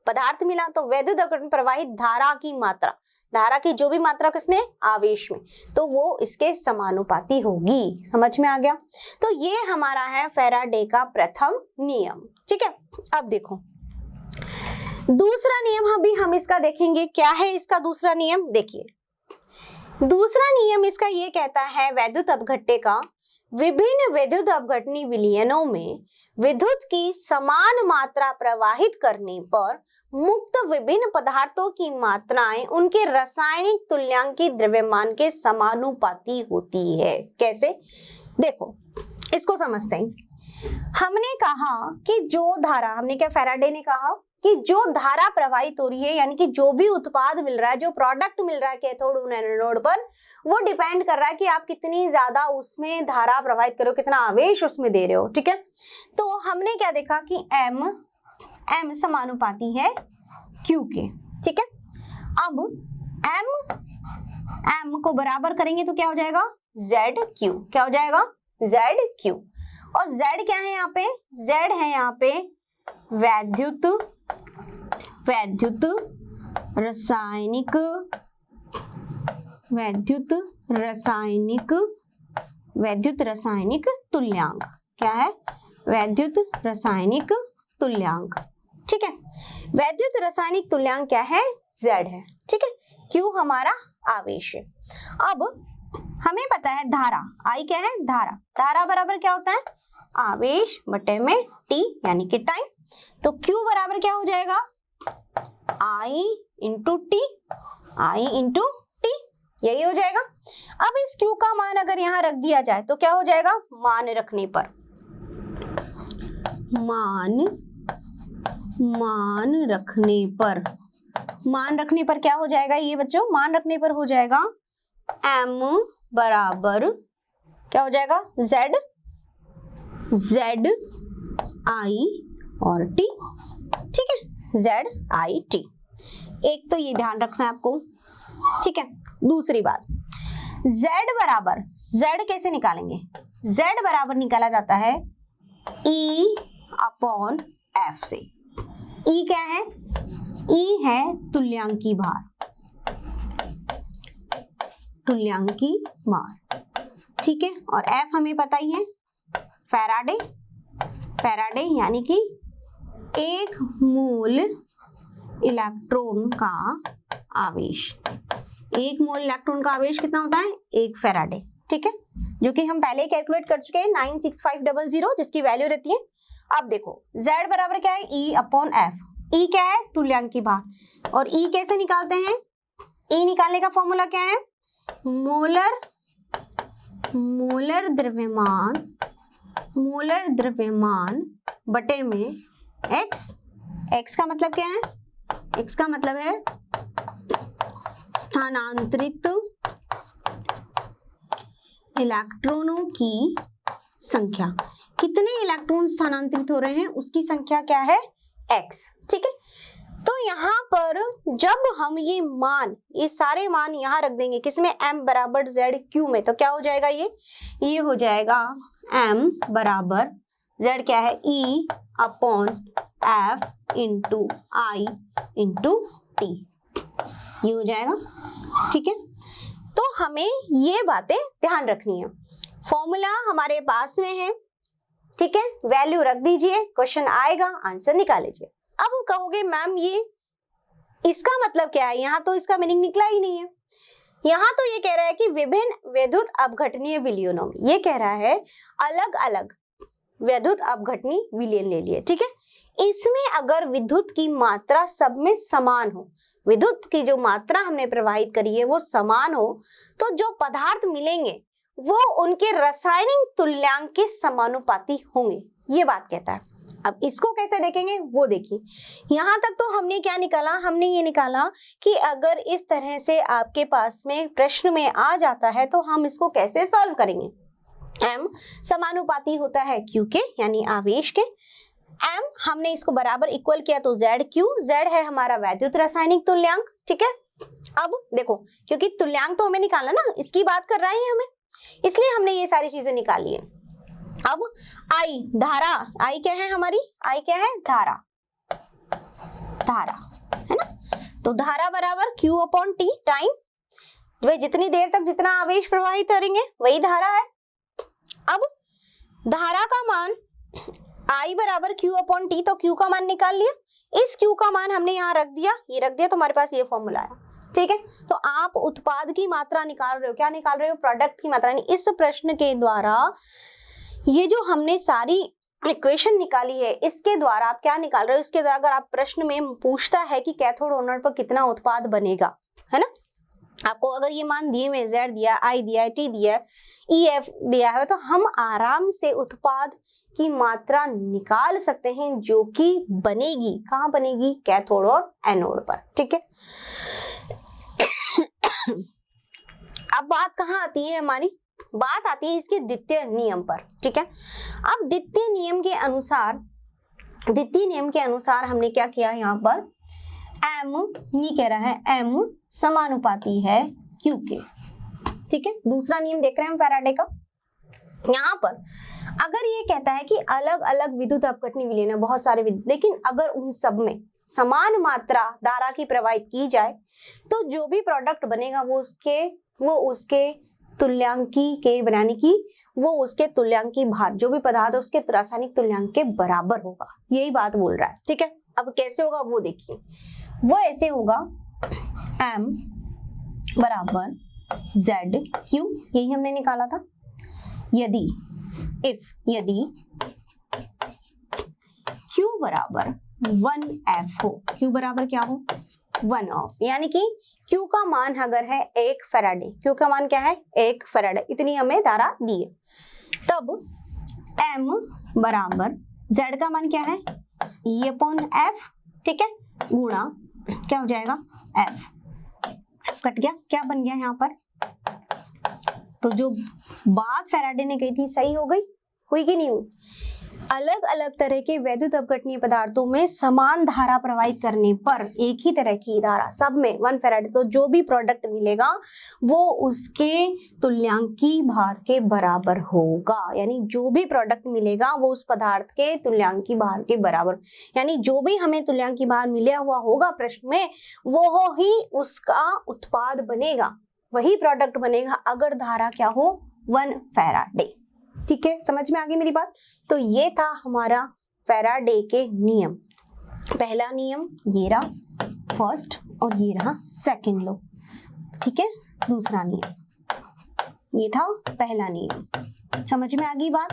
S1: पदार्थ मिला, तो वैद्युत अपघटन प्रवाहित धारा की मात्रा, धारा की जो भी मात्रा किसमें? आवेश में, तो वो इसके समानुपाती होगी। समझ में आ गया? तो ये हमारा है फैराडे का प्रथम नियम। ठीक है, अब देखो दूसरा नियम अभी हम इसका देखेंगे। क्या है इसका दूसरा नियम? देखिए, दूसरा नियम इसका ये कहता है, वैद्युत अपघट्य का विभिन्न वैद्युत अपघटनी विलयनों में विद्युत की समान मात्रा प्रवाहित करने पर मुक्त विभिन्न पदार्थों की मात्राएं उनके रासायनिक तुल्यांकी द्रव्यमान के समानुपाती होती है। कैसे? देखो, इसको समझते हैं। हमने कहा कि जो धारा, हमने क्या, फैराडे ने कहा कि जो धारा प्रवाहित हो रही है, यानी कि जो भी उत्पाद मिल रहा है, जो प्रोडक्ट मिल रहा है कैथोड एनोड पर, वो डिपेंड कर रहा है कि आप कितनी ज्यादा उसमें धारा प्रवाहित करो, कितना आवेश उसमें दे रहे हो। ठीक है, तो हमने क्या देखा कि m समानुपाती है q के। ठीक है, अब m को बराबर करेंगे तो क्या हो जाएगा, zq। क्या हो जाएगा, zq। और z क्या है यहाँ पे, z है यहाँ पे वैद्युत रासायनिक तुल्यांक। क्या है, वैद्युत रासायनिक तुल्यांक। ठीक है, वैद्युत रासायनिक तुल्यांक क्या है, z है। ठीक है, q हमारा आवेश है। अब हमें पता है धारा, I क्या है, धारा बराबर क्या होता है, आवेश बटे में t यानी कि टाइम। तो q बराबर क्या हो जाएगा, I इंटू टी, यही हो जाएगा। अब इस q का मान अगर यहाँ रख दिया जाए तो क्या हो जाएगा, मान रखने पर क्या हो जाएगा ये बच्चों, मान रखने पर हो जाएगा m बराबर क्या हो जाएगा, z I और t। ठीक है, z I t। एक तो ये ध्यान रखना है आपको। ठीक है, दूसरी बात, z कैसे निकालेंगे, z बराबर निकाला जाता है E अपॉन F से। E क्या है, E है तुल्यांकी भार, ठीक है, और F हमें पता ही है फैराडे यानी कि एक मोल इलेक्ट्रॉन का आवेश। एक मोल इलेक्ट्रॉन का आवेश कितना होता है, 1 फैराडे। ठीक है, जो कि हम पहले कैलकुलेट कर चुके हैं 96500, जिसकी वैल्यू रहती है। अब देखो Z बराबर क्या है, E अपॉन F। E क्या है, तुल्यांकी भार, और E कैसे निकालते हैं, E निकालने का फॉर्मूला क्या है, मोलर द्रव्यमान बटे में x का मतलब क्या है, x का मतलब है स्थानांतरित इलेक्ट्रॉनों की संख्या। कितने इलेक्ट्रॉन स्थानांतरित हो रहे हैं उसकी संख्या क्या है, x। ठीक है, तो यहाँ पर जब हम ये सारे मान यहाँ रख देंगे किसमें, m बराबर z q में, तो क्या हो जाएगा, ये हो जाएगा m बराबर z क्या है, E upon F into I into T, ये हो जाएगा। ठीक है, तो हमें ये बातें ध्यान रखनी है। फॉर्मूला हमारे पास में है, ठीक है, वैल्यू रख दीजिए, क्वेश्चन आएगा, आंसर निकाल लीजिए। अब कहोगे मैम ये इसका मतलब क्या है, यहाँ तो इसका मीनिंग निकला ही नहीं है। यहाँ तो ये कह रहा है कि विभिन्न विद्युत अपघटनीय विलयनों में, ये कह रहा है अलग अलग विद्युत अपघटनीय विलयन ले लिए। ठीक है, इसमें अगर विद्युत की मात्रा सब में समान हो, विद्युत की जो मात्रा हमने प्रवाहित करी है वो समान हो, तो जो पदार्थ मिलेंगे वो उनके रासायनिक तुल्यांक के समानुपाती होंगे, ये बात कहता है। अब इसको कैसे देखेंगे वो देखिए। यहाँ तक तो हमने क्या निकाला, हमने ये निकाला कि अगर इस तरह से आपके पास में प्रश्न में आ जाता है तो हम इसको कैसे सॉल्व करेंगे। m समानुपाती होता है q के, यानी आवेश के। m हमने इसको बराबर इक्वल किया तो zq, z है हमारा वैद्युत रासायनिक तुल्यांक। ठीक है, अब देखो क्योंकि तुल्यांक तो हमें निकालना ना, इसकी बात कर रहा है हमें, इसलिए हमने ये सारी चीजें निकाली है। अब I धारा, I क्या है हमारी, I क्या है, धारा है ना। तो धारा बराबर Q अपॉन T, टाइम, वे जितनी देर तक जितना आवेश प्रवाहित करेंगे वही धारा है। अब धारा का मान I बराबर Q अपॉन T, तो Q का मान निकाल लिया, इस Q का मान हमने यहाँ रख दिया, ये रख दिया, तो हमारे पास ये फॉर्मूला आया। ठीक है, तो आप उत्पाद की मात्रा निकाल रहे हो, क्या निकाल रहे हो, प्रोडक्ट की मात्रा। इस प्रश्न के द्वारा ये जो हमने सारी इक्वेशन निकाली है, इसके द्वारा आप क्या निकाल रहे हो, इसके द्वारा अगर आप प्रश्न में पूछता है कि कैथोड एनोड पर कितना उत्पाद बनेगा, है ना, आपको अगर ये मान दिए हुए Z दिया, I दिया है, T दिया है, EF दिया है, तो हम आराम से उत्पाद की मात्रा निकाल सकते हैं जो कि बनेगी, कहाँ बनेगी, कैथोड और एनोड पर। ठीक है, अब बात कहाँ आती है हमारी, बात आती है इसके द्वितीय नियम पर। ठीक है, अब द्वितीय नियम के अनुसार हमने क्या किया, यहाँ पर M ये कह रहा है M समानुपाती है Q के। ठीक है, दूसरा नियम देख रहे हैं हम फैराडे का। यहाँ पर अगर ये कहता है कि अलग अलग विद्युत अपघटनी विलयन है, बहुत सारे विद्युत, लेकिन अगर उन सब में समान मात्रा धारा की प्रवाहित की जाए तो जो भी प्रोडक्ट बनेगा वो उसके तुल्यांकी के बनाने की, वो उसके तुल्यांकी भार, जो भी पदार्थ है उसके रासायनिक तुल्यांक के बराबर होगा, यही बात बोल रहा है। ठीक है, अब कैसे होगा वो देखिए, वो ऐसे होगा M बराबर ZQ, यही हमने निकाला था। यदि Q बराबर 1F हो, Q बराबर क्या हो, 1 ऑफ, यानी कि Q का मान अगर है 1 फैराडे, Q का मान क्या है 1 फैराडे, इतनी हमें धारा दी है, तब M बराबर Z का मान क्या है E/F। ठीक है, गुणा क्या हो जाएगा F कट गया, क्या बन गया यहाँ पर, तो जो बात फैराडे ने कही थी सही हो गई, हुई कि नहीं हुई। अलग अलग तरह के वैद्युत अपघटनीय पदार्थों में समान धारा प्रवाहित करने पर एक ही तरह की धारा सब में 1 फैराडे, तो जो भी प्रोडक्ट मिलेगा वो उसके तुल्यांकी भार के बराबर होगा, यानी जो भी प्रोडक्ट मिलेगा वो उस पदार्थ के तुल्यांकी भार के बराबर, यानी जो भी हमें तुल्यांकी भार मिला हुआ होगा प्रश्न में वो ही उसका उत्पाद बनेगा, वही प्रोडक्ट बनेगा अगर धारा क्या हो 1 फैराडे। ठीक है, समझ में आ गई मेरी बात। तो ये था हमारा फैराडे के नियम, पहला नियम ये रहा फर्स्ट और ये रहा सेकंड लो। ठीक है, दूसरा नियम ये था पहला नियम। समझ में आ गई बात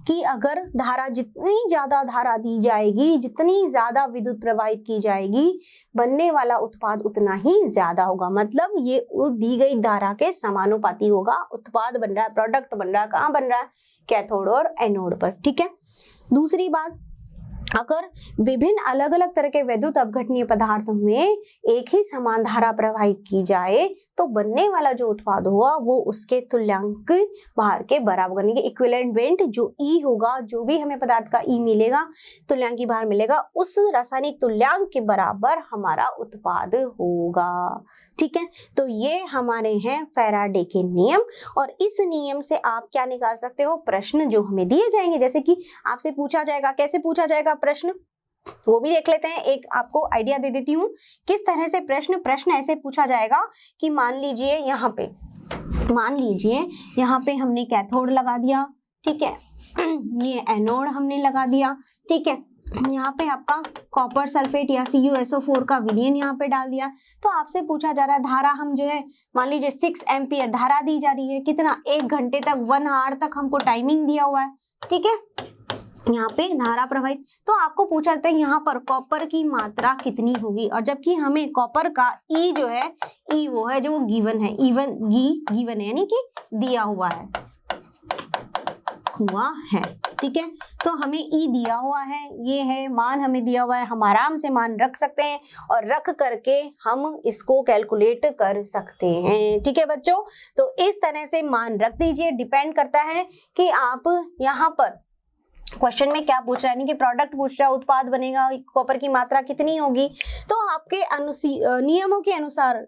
S1: कि अगर धारा, जितनी ज्यादा धारा दी जाएगी, जितनी ज्यादा विद्युत प्रवाहित की जाएगी, बनने वाला उत्पाद उतना ही ज्यादा होगा, मतलब ये दी गई धारा के समानुपाती होगा, उत्पाद बन रहा है, प्रोडक्ट बन रहा है, कहाँ बन रहा है, कैथोड और एनोड पर। ठीक है, दूसरी बात, अगर विभिन्न अलग अलग तरह के वैद्युत अपघटनीय पदार्थों में एक ही समान धारा प्रवाहित की जाए तो बनने वाला जो उत्पाद होगा वो उसके तुल्यांक भार के बराबर, यानी कि इक्विवेलेंट जो E होगा, जो भी हमें पदार्थ का E मिलेगा, तुल्यांकी भार मिलेगा, उस रासायनिक तुल्यांक के बराबर हमारा उत्पाद होगा। ठीक है, तो ये हमारे हैं फैराडे के नियम, और इस नियम से आप क्या निकाल सकते हो, प्रश्न जो हमें दिए जाएंगे, जैसे कि आपसे पूछा जाएगा, कैसे पूछा जाएगा प्रश्न वो भी देख लेते हैं। एक आपको आइडिया दे देती हूँ किस तरह से प्रश्न ऐसे पूछा जाएगा कि मान लीजिए यहाँ पे हमने कैथोड लगा दिया, ठीक है, ये एनोड हमने लगा दिया, ठीक है, यहाँ पे आपका कॉपर सल्फेट या CuSO4 का विलयन यहाँ पे डाल दिया, तो आपसे पूछा जा रहा है धारा, हम जो है मान लीजिए 6 एम्पियर धारा दी जा रही है, कितना, 1 घंटे तक, 1 आवर तक हमको टाइमिंग दिया हुआ है। ठीक है, यहाँ पे धारा प्रवाहित, तो आपको पूछा जाता है यहाँ पर कॉपर की मात्रा कितनी होगी, और जबकि हमें कॉपर का E जो है, E वो है जो वो गिवन है, गिवन है यानी कि दिया हुआ है। ठीक है, तो हमें E दिया हुआ है, ये है मान हमें दिया हुआ है, हम आराम से मान रख सकते हैं और रख करके हम इसको कैलकुलेट कर सकते हैं। ठीक है बच्चों, तो इस तरह से मान रख दीजिए, डिपेंड करता है कि आप यहाँ पर क्वेश्चन में क्या पूछ रहा है, यानी कि प्रोडक्ट पूछ रहा है, उत्पाद बनेगा, कॉपर की मात्रा कितनी होगी, तो आपके नियमों के अनुसार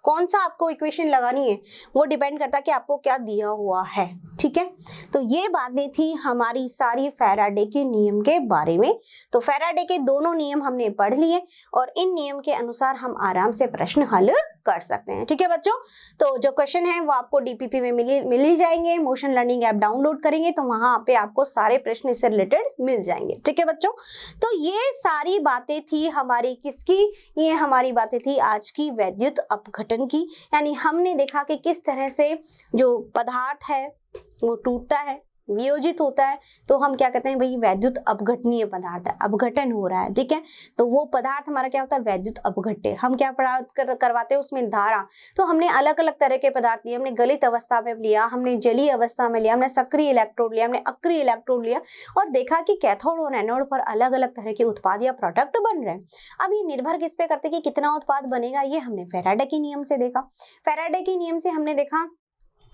S1: कौन सा आपको इक्वेशन लगानी है वो डिपेंड करता है कि आपको क्या दिया हुआ है। ठीक है, तो ये बातें थी हमारी सारी फैराडे के नियम के बारे में। तो फैराडे के दोनों नियम हमने पढ़ लिए और इन नियम के अनुसार हम आराम से प्रश्न हल कर सकते हैं। ठीक है बच्चों, तो जो क्वेश्चन है वो आपको DPP में मिल ही जाएंगे, मोशन लर्निंग ऐप डाउनलोड करेंगे तो वहां पे आपको सारे प्रश्न इससे रिलेटेड मिल जाएंगे। ठीक है बच्चों, तो ये सारी बातें थी हमारी किसकी, ये हमारी बातें थी आज की वैद्युत अपघटन की, यानी हमने देखा कि किस तरह से जो पदार्थ है वो टूटता है, वियोजित होता है तो हम क्या कहते हैं भाई, वैद्युत अपघटनीय पदार्थ है, अपघटन हो रहा है, ठीक है। तो वो पदार्थ हमारा क्या होता है, वैद्युत अपघट्य। हम क्या करवाते हैं उसमें धारा। तो हमने अलग अलग तरह के पदार्थ लिए, हमने गलित अवस्था में लिया, हमने जलीय अवस्था में लिया, हमने सक्रिय इलेक्ट्रोड लिया, हमने अक्रिय इलेक्ट्रोड लिया और देखा कि कैथोड और एनोड पर अलग अलग तरह के उत्पाद या प्रोडक्ट बन रहे हैं। अब ये निर्भर किस पे करते कि कितना उत्पाद बनेगा, ये हमने फैराडे के नियम से देखा। फैराडे के नियम से हमने देखा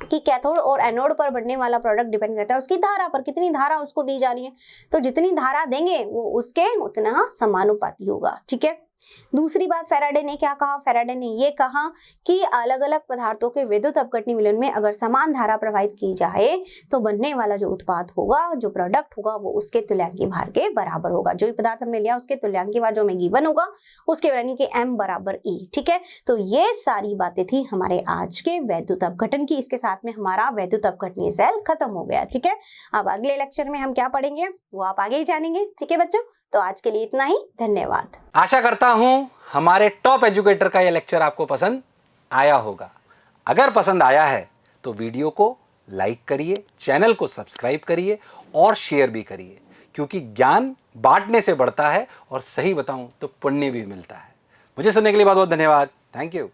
S1: कि कैथोड और एनोड पर बनने वाला प्रोडक्ट डिपेंड करता है उसकी धारा पर, कितनी धारा उसको दी जा रही है। तो जितनी धारा देंगे वो उसके उतना समानुपाती होगा, ठीक है। दूसरी बात फैराडे ने क्या कहा, फैराडे ने ये कहा कि अलग अलग पदार्थों के विद्युत अपघटनी मिलन में अगर समान धारा प्रवाहित की जाए तो बनने वाला जो उत्पाद होगा, जो प्रोडक्ट होगा, वो उसके तुल्यांकी भार के बराबर होगा। जो भी पदार्थ हमने लिया उसके तुल्यांकी भार जो हमें गिवन होगा उसके यानी कि m बराबर E, ठीक है। तो ये सारी बातें थी हमारे आज के वैद्युत अपघटन की। इसके साथ में हमारा वैद्युत अपघटनीय सेल खत्म हो गया, ठीक है। अब अगले लेक्चर में हम क्या पढ़ेंगे वो आप आगे ही जानेंगे, ठीक है बच्चों। तो आज के लिए इतना ही, धन्यवाद।
S2: आशा करता हूं हमारे टॉप एजुकेटर का यह लेक्चर आपको पसंद आया होगा। अगर पसंद आया है तो वीडियो को लाइक करिए, चैनल को सब्सक्राइब करिए और शेयर भी करिए, क्योंकि ज्ञान बांटने से बढ़ता है और सही बताऊं तो पुण्य भी मिलता है। मुझे सुनने के लिए बहुत बहुत धन्यवाद। Thank you.